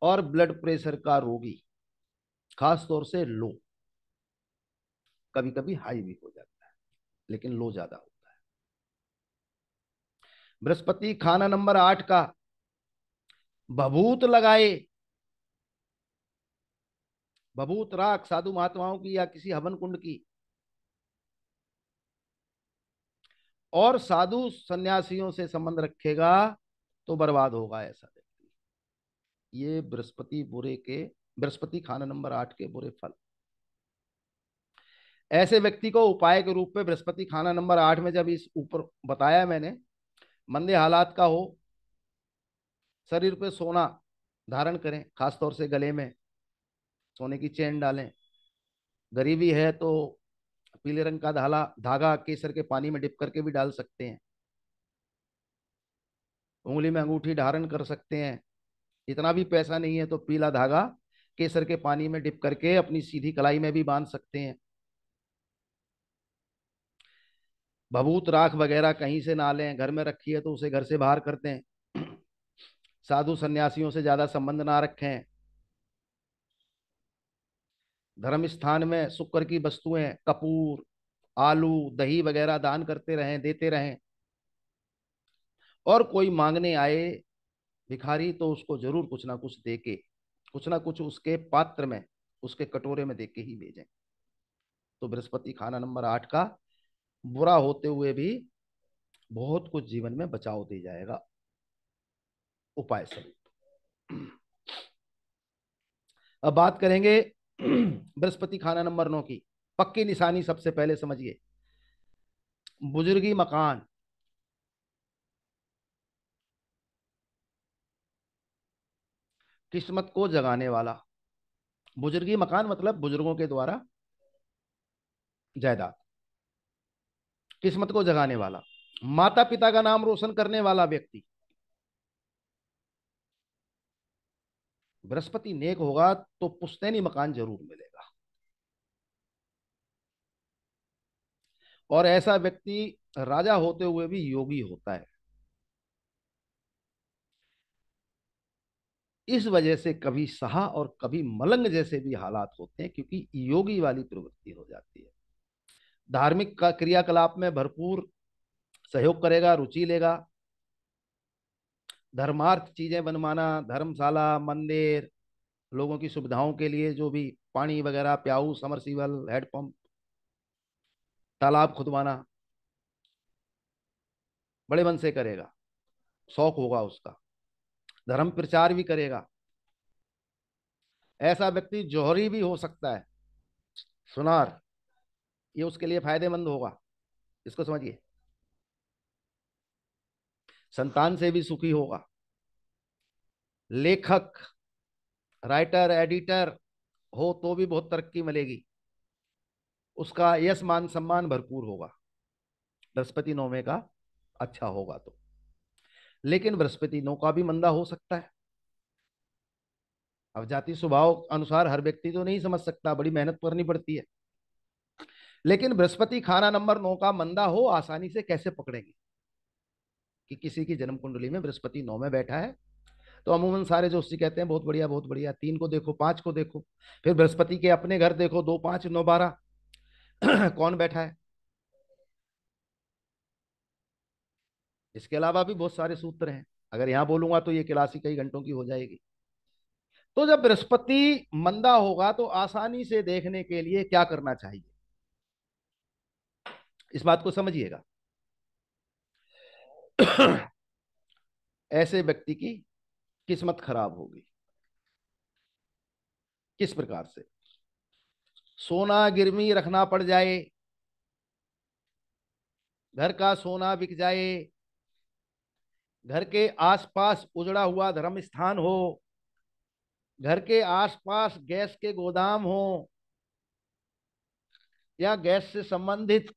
और ब्लड प्रेशर का रोगी, खास तौर से लो, कभी कभी हाई भी हो जाता है लेकिन लो ज्यादा होता है। बृहस्पति खाना नंबर 8 का भभूत लगाए, भभूत राख साधु महात्माओं की या किसी हवन कुंड की, और साधु सन्यासियों से संबंध रखेगा तो बर्बाद होगा ऐसा व्यक्ति। ये बृहस्पति खाना नंबर 8 के बुरे फल। ऐसे व्यक्ति को उपाय के रूप में बृहस्पति खाना नंबर 8 में, जब इस ऊपर बताया मैंने, मंदे हालात का हो, शरीर पे सोना धारण करें, खासतौर से गले में सोने की चेन डालें। गरीबी है तो पीले रंग का धाला धागा केसर के पानी में डिप करके भी डाल सकते हैं। उंगली में अंगूठी धारण कर सकते हैं। इतना भी पैसा नहीं है तो पीला धागा केसर के पानी में डिप करके अपनी सीधी कलाई में भी बांध सकते हैं। भभूत राख वगैरह कहीं से ना लें, घर में रखी है तो उसे घर से बाहर कर दें। साधु सन्यासियों से ज्यादा संबंध ना रखें। धर्म स्थान में शुक्र की वस्तुएं, कपूर, आलू, दही वगैरह दान करते रहें, देते रहें। और कोई मांगने आए भिखारी तो उसको जरूर कुछ ना कुछ दे के, कुछ ना कुछ उसके पात्र में, उसके कटोरे में दे के ही भेजें। तो बृहस्पति खाना नंबर 8 का बुरा होते हुए भी बहुत कुछ जीवन में बचाव दे जाएगा उपाय स्वरूप। अब बात करेंगे बृहस्पति खाना नंबर 9 की। पक्की निशानी सबसे पहले समझिए, बुजुर्गी मकान। किस्मत को जगाने वाला। बुजुर्गी मकान मतलब बुजुर्गों के द्वारा जायदाद, किस्मत को जगाने वाला, माता पिता का नाम रोशन करने वाला व्यक्ति। बृहस्पति नेक होगा तो पुश्तैनी मकान जरूर मिलेगा। और ऐसा व्यक्ति राजा होते हुए भी योगी होता है। इस वजह से कभी सहा और कभी मलंग जैसे भी हालात होते हैं, क्योंकि योगी वाली प्रवृत्ति हो जाती है। धार्मिक का क्रियाकलाप में भरपूर सहयोग करेगा, रुचि लेगा। धर्मार्थ चीजें बनवाना, धर्मशाला, मंदिर, लोगों की सुविधाओं के लिए जो भी पानी वगैरह, प्याऊ, समरसीबल, हैंडपंप, तालाब खुदवाना, बड़े मन से करेगा, शौक होगा उसका। धर्म प्रचार भी करेगा। ऐसा व्यक्ति जौहरी भी हो सकता है, सुनार। ये उसके लिए फायदेमंद होगा, इसको समझिए। संतान से भी सुखी होगा। लेखक, राइटर, एडिटर हो तो भी बहुत तरक्की मिलेगी, उसका यश मान सम्मान भरपूर होगा। बृहस्पति नौवे का अच्छा होगा तो। लेकिन बृहस्पति नौ का भी मंदा हो सकता है। अब जाति स्वभाव अनुसार हर व्यक्ति तो नहीं समझ सकता, बड़ी मेहनत करनी पड़ती है। लेकिन बृहस्पति खाना नंबर 9 का मंदा हो, आसानी से कैसे पकड़ेंगे कि किसी की जन्म कुंडली में बृहस्पति 9 में बैठा है। तो अमूमन सारे जोशी कहते हैं बहुत बढ़िया बहुत बढ़िया, 3 को देखो, 5 को देखो, फिर बृहस्पति के अपने घर देखो, 2 5 9 12 कौन बैठा है। इसके अलावा भी बहुत सारे सूत्र हैं, अगर यहां बोलूंगा तो ये क्लास ही कई घंटों की हो जाएगी। तो जब बृहस्पति मंदा होगा तो आसानी से देखने के लिए क्या करना चाहिए, इस बात को समझिएगा। ऐसे व्यक्ति की किस्मत खराब होगी। किस प्रकार से? सोना गिरवी रखना पड़ जाए, घर का सोना बिक जाए, घर के आसपास उजड़ा हुआ धर्म स्थान हो, घर के आसपास गैस के गोदाम हो, या गैस से संबंधित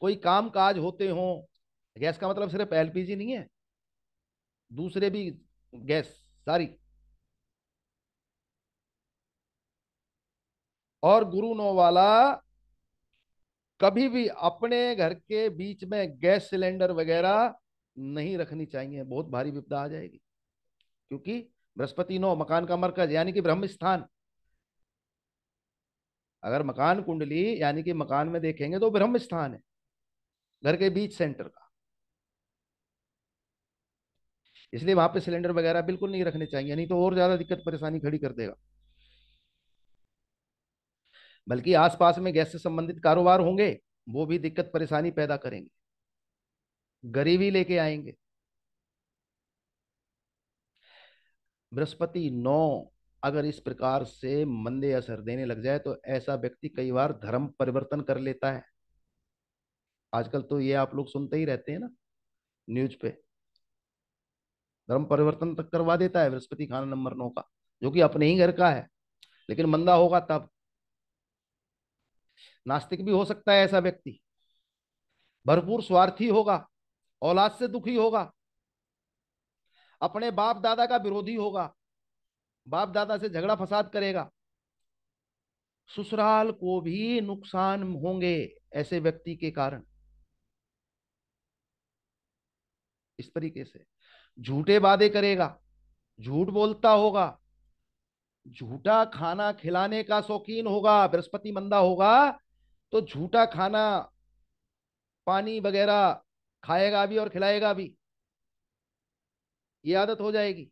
कोई काम काज होते हो। गैस का मतलब सिर्फ एलपीजी नहीं है, दूसरे भी गैस सारी। और गुरु नो वाला कभी भी अपने घर के बीच में गैस सिलेंडर वगैरह नहीं रखनी चाहिए, बहुत भारी विपदा आ जाएगी। क्योंकि बृहस्पति नो मकान का मरकज यानी कि ब्रह्म स्थान। अगर मकान कुंडली यानी कि मकान में देखेंगे तो ब्रह्म स्थान है, घर के बीच सेंटर का। इसलिए वहां पे सिलेंडर वगैरह बिल्कुल नहीं रखने चाहिए, नहीं तो और ज्यादा दिक्कत परेशानी खड़ी कर देगा। बल्कि आसपास में गैस से संबंधित कारोबार होंगे, वो भी दिक्कत परेशानी पैदा करेंगे, गरीबी लेके आएंगे। बृहस्पति नौ अगर इस प्रकार से मंदे असर देने लग जाए तो ऐसा व्यक्ति कई बार धर्म परिवर्तन कर लेता है। आजकल तो ये आप लोग सुनते ही रहते हैं ना न्यूज पे, धर्म परिवर्तन तक करवा देता है बृहस्पति खाना नंबर 9 का, जो कि अपने ही घर का है, लेकिन मंदा होगा तब। नास्तिक भी हो सकता है ऐसा व्यक्ति, भरपूर स्वार्थी होगा, औलाद से दुखी होगा, अपने बाप दादा का विरोधी होगा, बाप दादा से झगड़ा फसाद करेगा, ससुराल को भी नुकसान होंगे ऐसे व्यक्ति के कारण। इस तरीके से झूठे वादे करेगा, झूठ बोलता होगा, झूठा खाना खिलाने का शौकीन होगा। बृहस्पति मंदा होगा तो झूठा खाना पानी वगैरह खाएगा भी और खिलाएगा भी, ये आदत हो जाएगी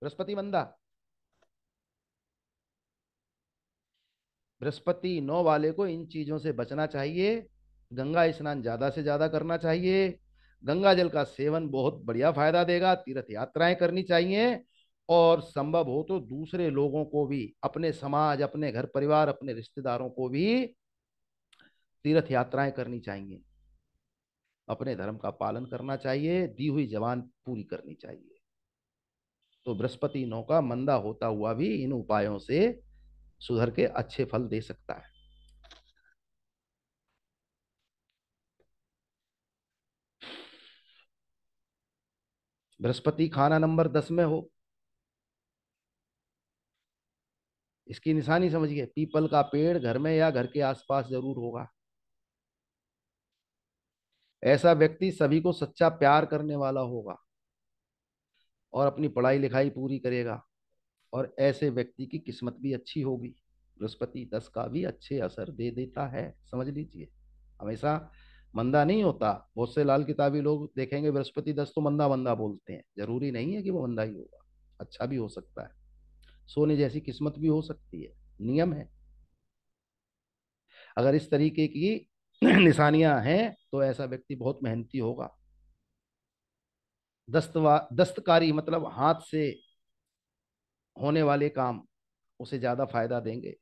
बृहस्पति मंदा। बृहस्पति नौ वाले को इन चीजों से बचना चाहिए। गंगा स्नान ज्यादा से ज्यादा करना चाहिए, गंगा जल का सेवन बहुत बढ़िया फायदा देगा, तीर्थ यात्राएं करनी चाहिए, और संभव हो तो दूसरे लोगों को भी, अपने समाज, अपने घर परिवार, अपने रिश्तेदारों को भी तीर्थ यात्राएं करनी चाहिए, अपने धर्म का पालन करना चाहिए, दी हुई जबान पूरी करनी चाहिए। तो बृहस्पति नौ का मंदा होता हुआ भी इन उपायों से सुधर के अच्छे फल दे सकता है। बृहस्पति खाना नंबर 10 में हो, इसकी निशानी समझिए, पीपल का पेड़ घर में या घर के आसपास जरूर होगा। ऐसा व्यक्ति सभी को सच्चा प्यार करने वाला होगा और अपनी पढ़ाई लिखाई पूरी करेगा, और ऐसे व्यक्ति की किस्मत भी अच्छी होगी। बृहस्पति 10 का भी अच्छे असर दे देता है, समझ लीजिए। हमेशा मंदा नहीं होता। बहुत से लाल किताबी लोग देखेंगे बृहस्पति 10 तो मंदा मंदा बोलते हैं, जरूरी नहीं है कि वो मंदा ही होगा, अच्छा भी हो सकता है। सोने जैसी किस्मत भी हो सकती है, नियम है। अगर इस तरीके की निशानियां हैं तो ऐसा व्यक्ति बहुत मेहनती होगा। दस्तकारी मतलब हाथ से होने वाले काम उसे ज्यादा फायदा देंगे।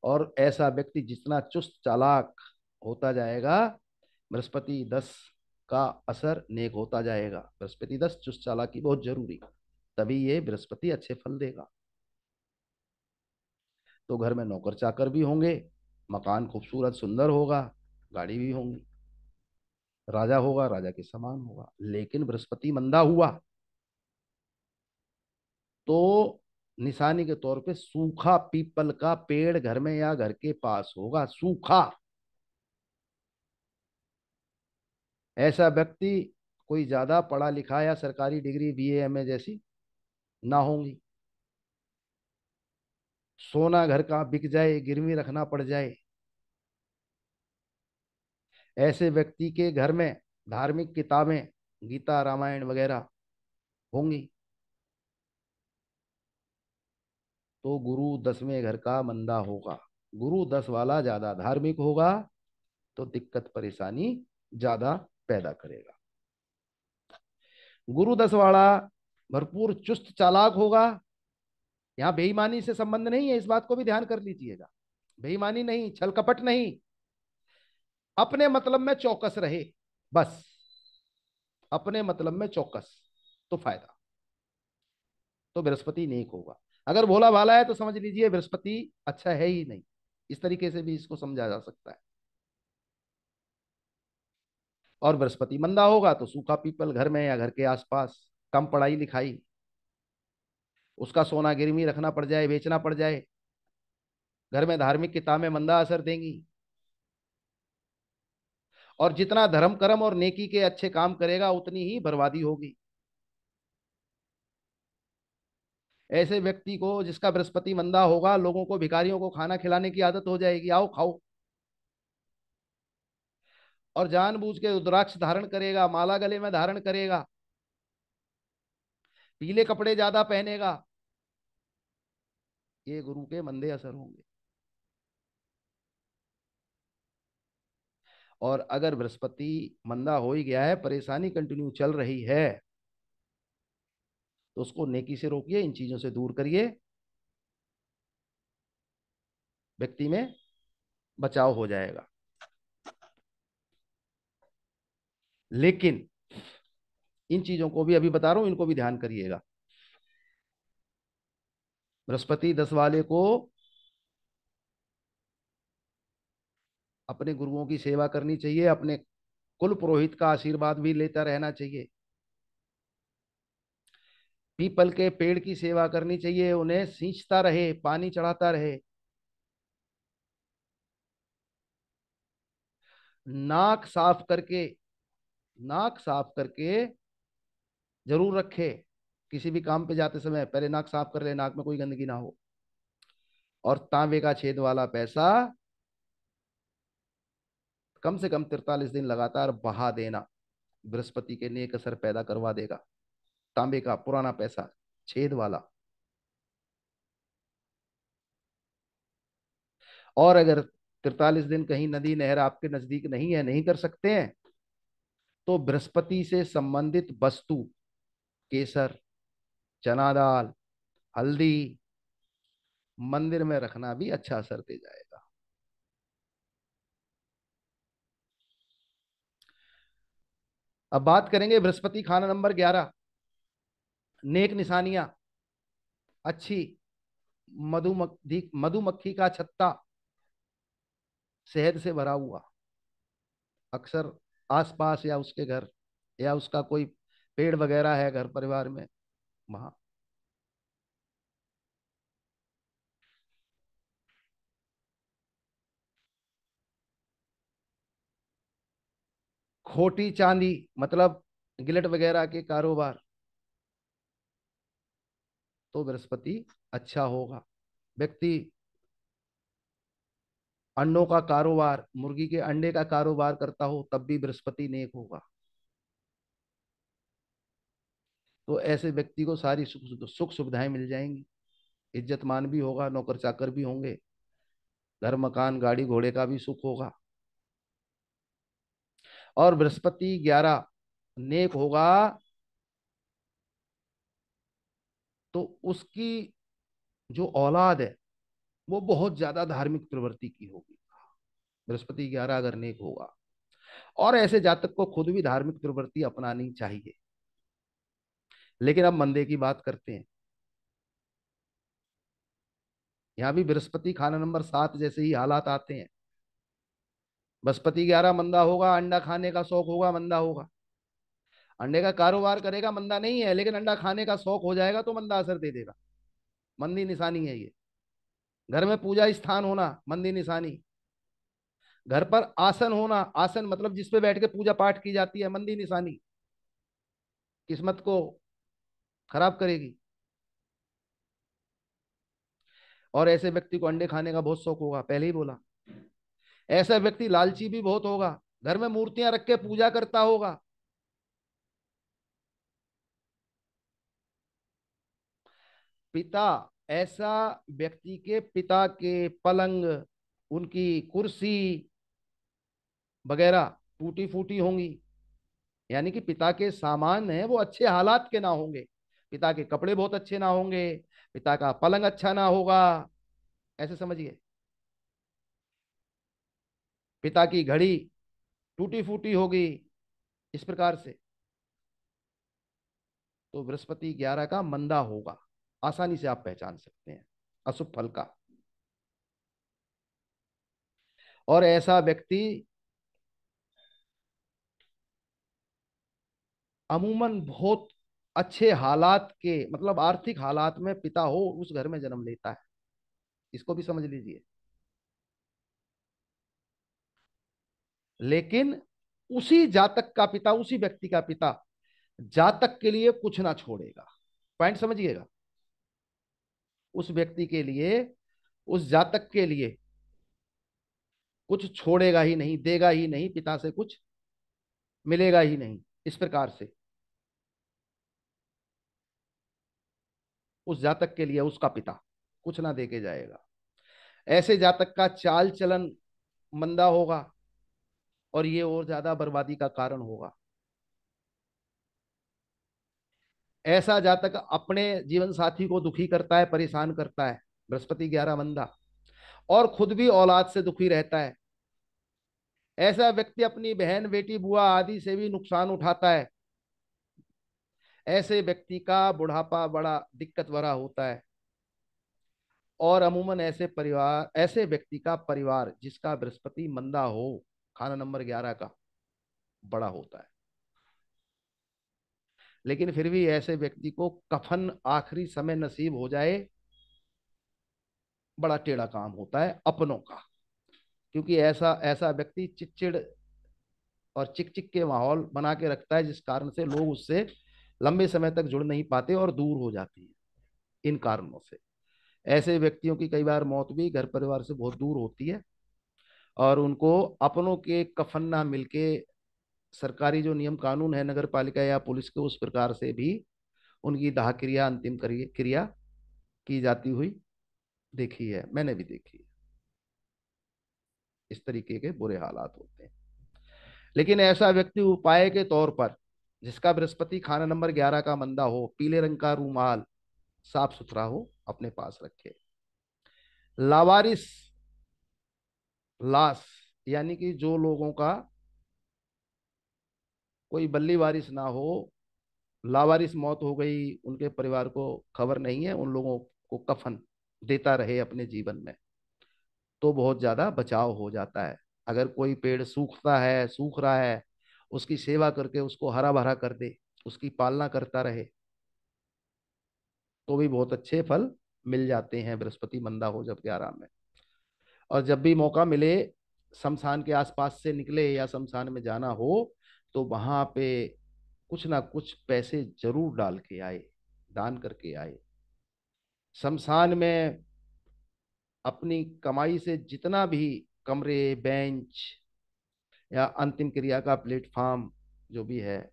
और ऐसा व्यक्ति जितना चुस्त चालाक होता जाएगा, बृहस्पति 10 का असर नेक होता जाएगा। बृहस्पति 10 चुस्त चालाकी बहुत जरूरी, तभी ये बृहस्पति अच्छे फल देगा। तो घर में नौकर चाकर भी होंगे, मकान खूबसूरत सुंदर होगा, गाड़ी भी होंगी, राजा होगा, राजा के समान होगा। लेकिन बृहस्पति मंदा हुआ तो निशानी के तौर पे सूखा पीपल का पेड़ घर में या घर के पास होगा, सूखा। ऐसा व्यक्ति कोई ज्यादा पढ़ा लिखा या सरकारी डिग्री बीए एमए जैसी ना होंगी। सोना घर का बिक जाए, गिरवी रखना पड़ जाए, ऐसे व्यक्ति के घर में धार्मिक किताबें गीता रामायण वगैरह होंगी। तो गुरु 10वें घर का मंदा होगा। गुरु 10 वाला ज्यादा धार्मिक होगा तो दिक्कत परेशानी ज्यादा पैदा करेगा। गुरु 10 वाला भरपूर चुस्त चालाक होगा। यहां बेईमानी से संबंध नहीं है, इस बात को भी ध्यान कर लीजिएगा। बेईमानी नहीं, छल कपट नहीं, अपने मतलब में चौकस रहे बस। अपने मतलब में चौकस तो फायदा। तो बृहस्पति नेक होगा। अगर भोला भाला है तो समझ लीजिए बृहस्पति अच्छा है ही नहीं। इस तरीके से भी इसको समझा जा सकता है। और बृहस्पति मंदा होगा तो सूखा पीपल घर में या घर के आसपास, कम पढ़ाई लिखाई, उसका सोना गिरवी रखना पड़ जाए, बेचना पड़ जाए, घर में धार्मिक किताबें मंदा असर देंगी। और जितना धर्म कर्म और नेकी के अच्छे काम करेगा उतनी ही बर्बादी होगी। ऐसे व्यक्ति को जिसका बृहस्पति मंदा होगा, लोगों को भिखारियों को खाना खिलाने की आदत हो जाएगी, आओ खाओ। और जानबूझ के रुद्राक्ष धारण करेगा, माला गले में धारण करेगा, पीले कपड़े ज्यादा पहनेगा। ये गुरु के मंदे असर होंगे। और अगर बृहस्पति मंदा हो ही गया है, परेशानी कंटिन्यू चल रही है, तो उसको नेकी से रोकिए, इन चीजों से दूर करिए, व्यक्ति में बचाव हो जाएगा। लेकिन इन चीजों को भी अभी बता रहा हूं, इनको भी ध्यान करिएगा। बृहस्पति 10 वाले को अपने गुरुओं की सेवा करनी चाहिए, अपने कुल पुरोहित का आशीर्वाद भी लेता रहना चाहिए। पीपल के पेड़ की सेवा करनी चाहिए, उन्हें सींचता रहे, पानी चढ़ाता रहे। नाक साफ करके, नाक साफ करके जरूर रखे। किसी भी काम पे जाते समय पहले नाक साफ कर ले, नाक में कोई गंदगी ना हो। और तांबे का छेद वाला पैसा कम से कम 43 दिन लगातार बहा देना, बृहस्पति के नेक असर पैदा करवा देगा। तांबे का पुराना पैसा, छेद वाला। और अगर 43 दिन कहीं नदी नहर आपके नजदीक नहीं है, नहीं कर सकते हैं, तो बृहस्पति से संबंधित वस्तु, केसर, चना दाल, हल्दी, मंदिर में रखना भी अच्छा असर दे जाएगा। अब बात करेंगे बृहस्पति खाना नंबर 11, नेक निशानियां अच्छी। मधुमक्खी का छत्ता शहद से भरा हुआ, अक्सर आसपास या उसके घर या उसका कोई पेड़ वगैरह है घर परिवार में, वहां। खोटी चांदी, मतलब गिलट वगैरह के कारोबार, तो बृहस्पति अच्छा होगा। व्यक्ति अंडों का कारोबार, मुर्गी के अंडे का कारोबार करता हो, तब भी बृहस्पति नेक होगा। तो ऐसे व्यक्ति को सारी सुख सुविधाएं मिल जाएंगी, इज्जत मान भी होगा, नौकर चाकर भी होंगे, घर मकान गाड़ी घोड़े का भी सुख होगा। और बृहस्पति 11 नेक होगा तो उसकी जो औलाद है वो बहुत ज्यादा धार्मिक प्रवृत्ति की होगी। बृहस्पति 11 अगर नेक होगा, और ऐसे जातक को खुद भी धार्मिक प्रवृत्ति अपनानी चाहिए। लेकिन अब मंदे की बात करते हैं। यहां भी बृहस्पति खाना नंबर 7 जैसे ही हालात आते हैं। बृहस्पति 11 मंदा होगा, अंडा खाने का शौक होगा, मंदा होगा। अंडे का कारोबार करेगा, मंदा नहीं है, लेकिन अंडा खाने का शौक हो जाएगा तो मंदा असर दे देगा। मंदी निशानी है ये। घर में पूजा स्थान होना, मंदी निशानी। घर पर आसन होना, आसन मतलब जिसपे बैठ के पूजा पाठ की जाती है, मंदी निशानी। किस्मत को खराब करेगी। और ऐसे व्यक्ति को अंडे खाने का बहुत शौक होगा, पहले ही बोला। ऐसा व्यक्ति लालची भी बहुत होगा, घर में मूर्तियां रख के पूजा करता होगा, पिता, ऐसा व्यक्ति के पिता के पलंग, उनकी कुर्सी वगैरह टूटी फूटी होंगी। यानी कि पिता के सामान है वो अच्छे हालात के ना होंगे, पिता के कपड़े बहुत अच्छे ना होंगे, पिता का पलंग अच्छा ना होगा, ऐसे समझिए। पिता की घड़ी टूटी फूटी होगी, इस प्रकार से। तो बृहस्पति 11 का मंदा होगा, आसानी से आप पहचान सकते हैं अशुभ फल का। और ऐसा व्यक्ति अमूमन बहुत अच्छे हालात के, मतलब आर्थिक हालात में पिता हो उस घर में जन्म लेता है, इसको भी समझ लीजिए। लेकिन उसी जातक का पिता, उसी व्यक्ति का पिता जातक के लिए कुछ ना छोड़ेगा। पॉइंट समझिएगा, उस व्यक्ति के लिए, उस जातक के लिए कुछ छोड़ेगा ही नहीं, देगा ही नहीं, पिता से कुछ मिलेगा ही नहीं, इस प्रकार से। उस जातक के लिए उसका पिता कुछ ना देके जाएगा। ऐसे जातक का चाल चलन मंदा होगा, और ये और ज्यादा बर्बादी का कारण होगा। ऐसा जातक अपने जीवन साथी को दुखी करता है, परेशान करता है, बृहस्पति 11 मंदा, और खुद भी औलाद से दुखी रहता है। ऐसा व्यक्ति अपनी बहन बेटी बुआ आदि से भी नुकसान उठाता है। ऐसे व्यक्ति का बुढ़ापा बड़ा दिक्कत भरा होता है। और अमूमन ऐसे परिवार, ऐसे व्यक्ति का परिवार जिसका बृहस्पति मंदा हो, खाना नंबर 11 का, बड़ा होता है। लेकिन फिर भी ऐसे व्यक्ति को कफन आखिरी समय नसीब हो जाए, बड़ा टेढ़ा काम होता है अपनों का। क्योंकि ऐसा ऐसा व्यक्ति चिड़चिड़ और चिक चिक के माहौल बना के रखता है, जिस कारण से लोग उससे लंबे समय तक जुड़ नहीं पाते और दूर हो जाती है इन कारणों से। ऐसे व्यक्तियों की कई बार मौत भी घर परिवार से बहुत दूर होती है, और उनको अपनों के कफन ना मिलके सरकारी जो नियम कानून है नगर पालिका या पुलिस के, उस प्रकार से भी उनकी दाह क्रिया, अंतिम क्रिया की जाती हुई देखी है, मैंने भी देखी है। इस तरीके के बुरे हालात होते हैं। लेकिन ऐसा व्यक्ति उपाय के तौर पर, जिसका बृहस्पति खाना नंबर 11 का मंदा हो, पीले रंग का रूमाल साफ सुथरा हो अपने पास रखे। लावारिस लाश, यानी कि जो लोगों का कोई बल्ली वारिस ना हो, लावारिस मौत हो गई, उनके परिवार को खबर नहीं है, उन लोगों को कफन देता रहे अपने जीवन में, तो बहुत ज्यादा बचाव हो जाता है। अगर कोई पेड़ सूखता है, सूख रहा है, उसकी सेवा करके उसको हरा भरा कर दे, उसकी पालना करता रहे, तो भी बहुत अच्छे फल मिल जाते हैं बृहस्पति मंदा हो जब 11 में। और जब भी मौका मिले, शमशान के आसपास से निकले या शमशान में जाना हो, तो वहां पे कुछ ना कुछ पैसे जरूर डाल के आए, दान करके आए। शमशान में अपनी कमाई से जितना भी कमरे, बेंच या अंतिम क्रिया का प्लेटफॉर्म जो भी है,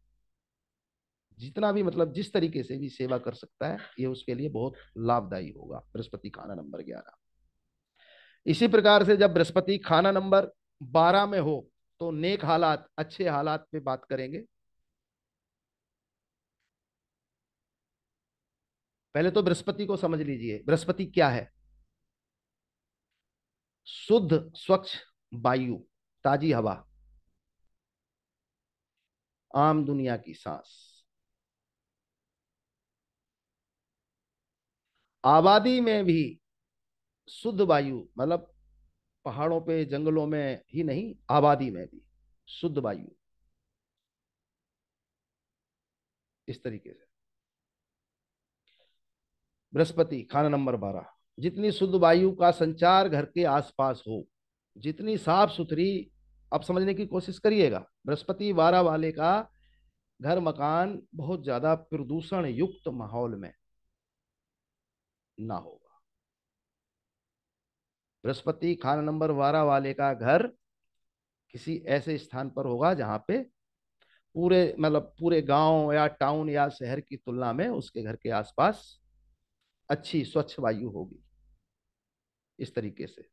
जितना भी, मतलब जिस तरीके से भी सेवा कर सकता है, ये उसके लिए बहुत लाभदायी होगा बृहस्पति खाना नंबर 11। इसी प्रकार से जब बृहस्पति खाना नंबर 12 में हो, तो नेक हालात, अच्छे हालात पे बात करेंगे। पहले तो बृहस्पति को समझ लीजिए, बृहस्पति क्या है। शुद्ध स्वच्छ वायु, ताजी हवा, आम दुनिया की सांस, आबादी में भी शुद्ध वायु, मतलब पहाड़ों पे जंगलों में ही नहीं, आबादी में भी शुद्ध वायु, इस तरीके से। बृहस्पति खाना नंबर 12, जितनी शुद्ध वायु का संचार घर के आसपास हो, जितनी साफ सुथरी, आप समझने की कोशिश करिएगा, बृहस्पति 12 वाले का घर मकान बहुत ज्यादा प्रदूषण युक्त माहौल में ना होगा। बृहस्पति खाना नंबर 12 वाले का घर किसी ऐसे स्थान पर होगा जहां पे पूरे, मतलब पूरे गांव या टाउन या शहर की तुलना में उसके घर के आसपास अच्छी स्वच्छ वायु होगी, इस तरीके से।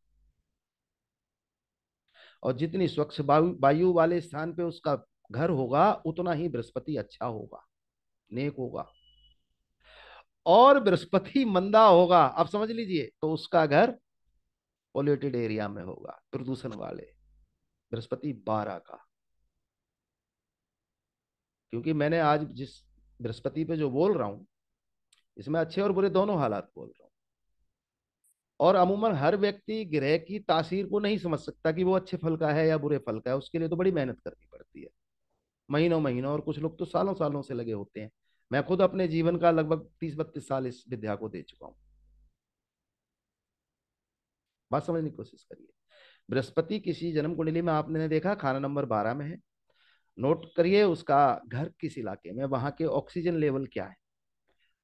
और जितनी स्वच्छ वायु वायु वाले स्थान पे उसका घर होगा, उतना ही बृहस्पति अच्छा होगा, नेक होगा। और बृहस्पति मंदा होगा, अब समझ लीजिए, तो उसका घर पोल्यूटेड एरिया में होगा, प्रदूषण वाले, बृहस्पति 12 का। क्योंकि मैंने आज जिस बृहस्पति पे जो बोल रहा हूं, इसमें अच्छे और बुरे दोनों हालात बोल रहा हूं। और अमूमन हर व्यक्ति ग्रह की तासीर को नहीं समझ सकता कि वो अच्छे फल का है या बुरे फल का है, उसके लिए तो बड़ी मेहनत करनी पड़ती है, महीनों महीनों, और कुछ लोग तो सालों सालों से लगे होते हैं। मैं खुद अपने जीवन का लगभग 30-32 साल इस विद्या को दे चुका हूं। बात समझने की कोशिश करिए। बृहस्पति किसी जन्म कुंडली में आपने देखा खाना नंबर 12 में है, नोट करिए उसका घर किस इलाके में, वहां के ऑक्सीजन लेवल क्या है,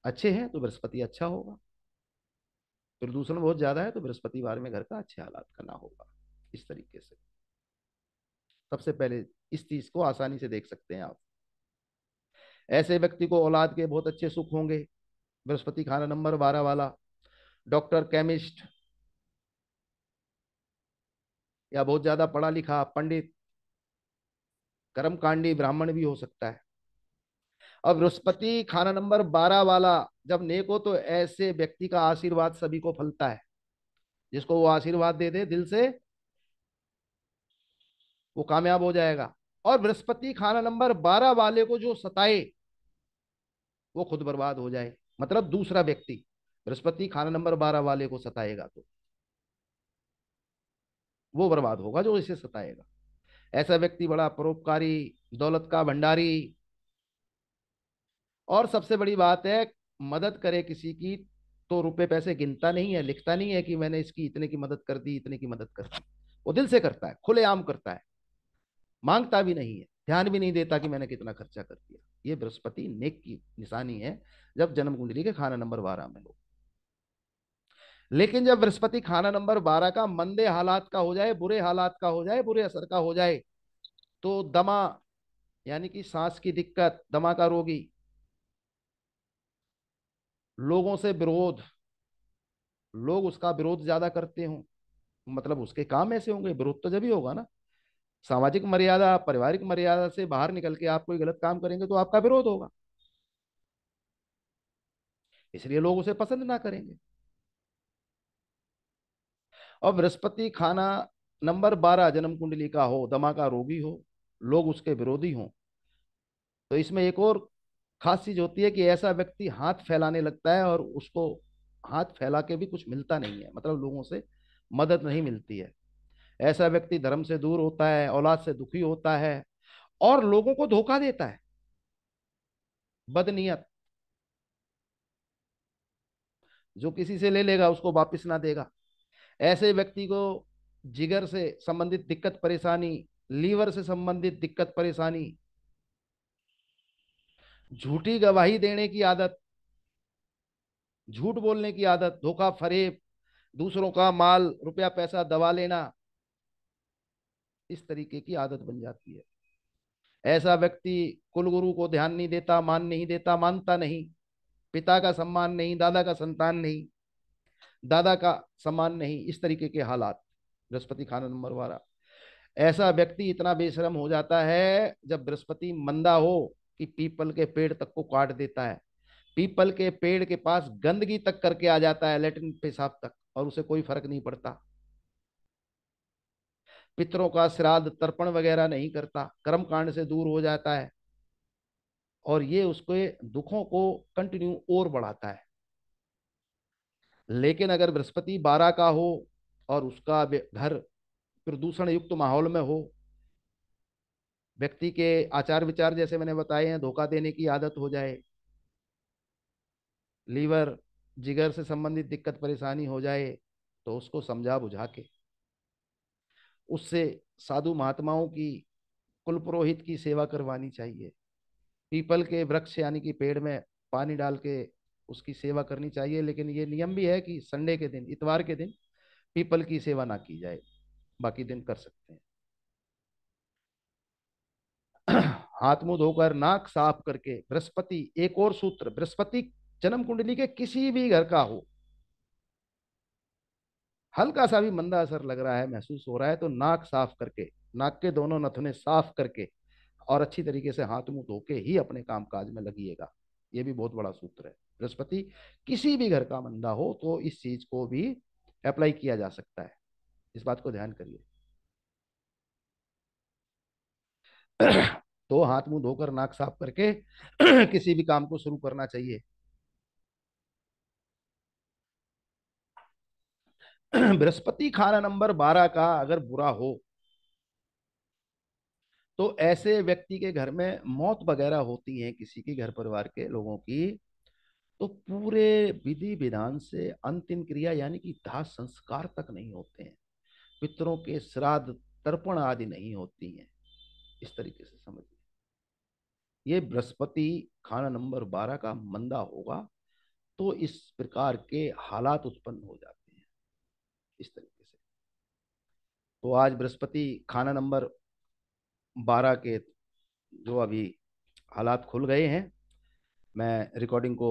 अच्छे हैं तो बृहस्पति अच्छा होगा। प्रदूषण बहुत ज्यादा है तो बृहस्पति बार में घर का अच्छे हालात का ना होगा, इस तरीके से। सबसे पहले इस चीज को आसानी से देख सकते हैं आप। ऐसे व्यक्ति को औलाद के बहुत अच्छे सुख होंगे, बृहस्पति खाना नंबर 12 वाला। डॉक्टर, केमिस्ट, या बहुत ज्यादा पढ़ा लिखा पंडित, कर्मकांडी ब्राह्मण भी हो सकता है। अब बृहस्पति खाना नंबर 12 वाला जब नेक हो, तो ऐसे व्यक्ति का आशीर्वाद सभी को फलता है। जिसको वो आशीर्वाद दे दे दिल से, वो कामयाब हो जाएगा। और बृहस्पति खाना नंबर 12 वाले को जो सताए, वो खुद बर्बाद हो जाए। मतलब दूसरा व्यक्ति बृहस्पति खाना नंबर 12 वाले को सताएगा तो वो बर्बाद होगा जो इसे सताएगा। ऐसा व्यक्ति बड़ा परोपकारी, दौलत का भंडारी, और सबसे बड़ी बात है, मदद करे किसी की तो रुपए पैसे गिनता नहीं है, लिखता नहीं है कि मैंने इसकी इतने की मदद कर दी, इतने की मदद कर दी। वो दिल से करता है, खुलेआम करता है, मांगता भी नहीं है, ध्यान भी नहीं देता कि मैंने कितना खर्चा कर दिया। ये बृहस्पति नेक की निशानी है जब जन्म कुंडली के खाना नंबर 12 में हो। लेकिन जब बृहस्पति खाना नंबर 12 का मंदे हालात का हो जाए, बुरे हालात का हो जाए, बुरे असर का हो जाए, तो दमा, यानी कि सांस की दिक्कत, दमा का रोगी, लोगों से विरोध, लोग उसका विरोध ज्यादा करते हो, मतलब उसके काम ऐसे होंगे, विरोध तो जब ही होगा ना। सामाजिक मर्यादा, पारिवारिक मर्यादा से बाहर निकल के आप कोई गलत काम करेंगे तो आपका विरोध होगा, इसलिए लोग उसे पसंद ना करेंगे। और बृहस्पति खाना नंबर 12 जन्म कुंडली का हो, दमा का रोगी हो, लोग उसके विरोधी हों, तो इसमें एक और खास चीज होती है कि ऐसा व्यक्ति हाथ फैलाने लगता है, और उसको हाथ फैला के भी कुछ मिलता नहीं है, मतलब लोगों से मदद नहीं मिलती है। ऐसा व्यक्ति धर्म से दूर होता है, औलाद से दुखी होता है, और लोगों को धोखा देता है, बदनीयत, जो किसी से ले लेगा उसको वापस ना देगा। ऐसे व्यक्ति को जिगर से संबंधित दिक्कत परेशानी, लीवर से संबंधित दिक्कत परेशानी, झूठी गवाही देने की आदत, झूठ बोलने की आदत, धोखा फरेब, दूसरों का माल रुपया पैसा दबा लेना, इस तरीके की आदत बन जाती है। ऐसा व्यक्ति कुलगुरु को ध्यान नहीं देता, मान नहीं देता, मानता नहीं, पिता का सम्मान नहीं, दादा का संतान नहीं, दादा का सम्मान नहीं, इस तरीके के हालात, बृहस्पति खाना नंबर 12। ऐसा व्यक्ति इतना बेशरम हो जाता है जब बृहस्पति मंदा हो कि पीपल के पेड़ तक को काट देता है, पीपल के पेड़ के पास गंदगी तक करके आ जाता है, लेटरिन पेशाब तक, और उसे कोई फर्क नहीं पड़ता। पितरों का श्राद्ध तर्पण वगैरह नहीं करता, कर्म कांड से दूर हो जाता है, और ये उसके दुखों को कंटिन्यू और बढ़ाता है। लेकिन अगर बृहस्पति 12 का हो और उसका घर प्रदूषण युक्त माहौल में हो, व्यक्ति के आचार विचार जैसे मैंने बताए हैं, धोखा देने की आदत हो जाए, लीवर जिगर से संबंधित दिक्कत परेशानी हो जाए, तो उसको समझा बुझा के उससे साधु महात्माओं की, कुल पुरोहित की सेवा करवानी चाहिए। पीपल के वृक्ष यानी कि पेड़ में पानी डाल के उसकी सेवा करनी चाहिए। लेकिन ये नियम भी है कि संडे के दिन, इतवार के दिन पीपल की सेवा ना की जाए, बाकी दिन कर सकते हैं। हाथ मुंह धोकर, नाक साफ करके, बृहस्पति, एक और सूत्र, बृहस्पति जन्म कुंडली के किसी भी घर का हो, हल्का सा भी मंदा असर लग रहा है, महसूस हो रहा है, तो नाक साफ करके, नाक के दोनों नथुने साफ करके और अच्छी तरीके से हाथ मुंह धो के ही अपने काम काज में लगिएगा। ये भी बहुत बड़ा सूत्र है। बृहस्पति किसी भी घर का मंदा हो तो इस चीज को भी अप्लाई किया जा सकता है, इस बात को ध्यान करिए। तो हाथ मुंह धोकर नाक साफ करके किसी भी काम को शुरू करना चाहिए। बृहस्पति खाना नंबर 12 का अगर बुरा हो तो ऐसे व्यक्ति के घर में मौत वगैरह होती है, किसी की घर परिवार के लोगों की, तो पूरे विधि विधान से अंतिम क्रिया यानी कि दाह संस्कार तक नहीं होते हैं, पितरों के श्राद्ध तर्पण आदि नहीं होती हैं। इस तरीके से समझिए, ये बृहस्पति खाना नंबर 12 का मंदा होगा तो इस प्रकार के हालात उत्पन्न हो जाते हैं, इस तरीके से। तो आज बृहस्पति खाना नंबर 12 के जो अभी हालात खुल गए हैं, मैं रिकॉर्डिंग को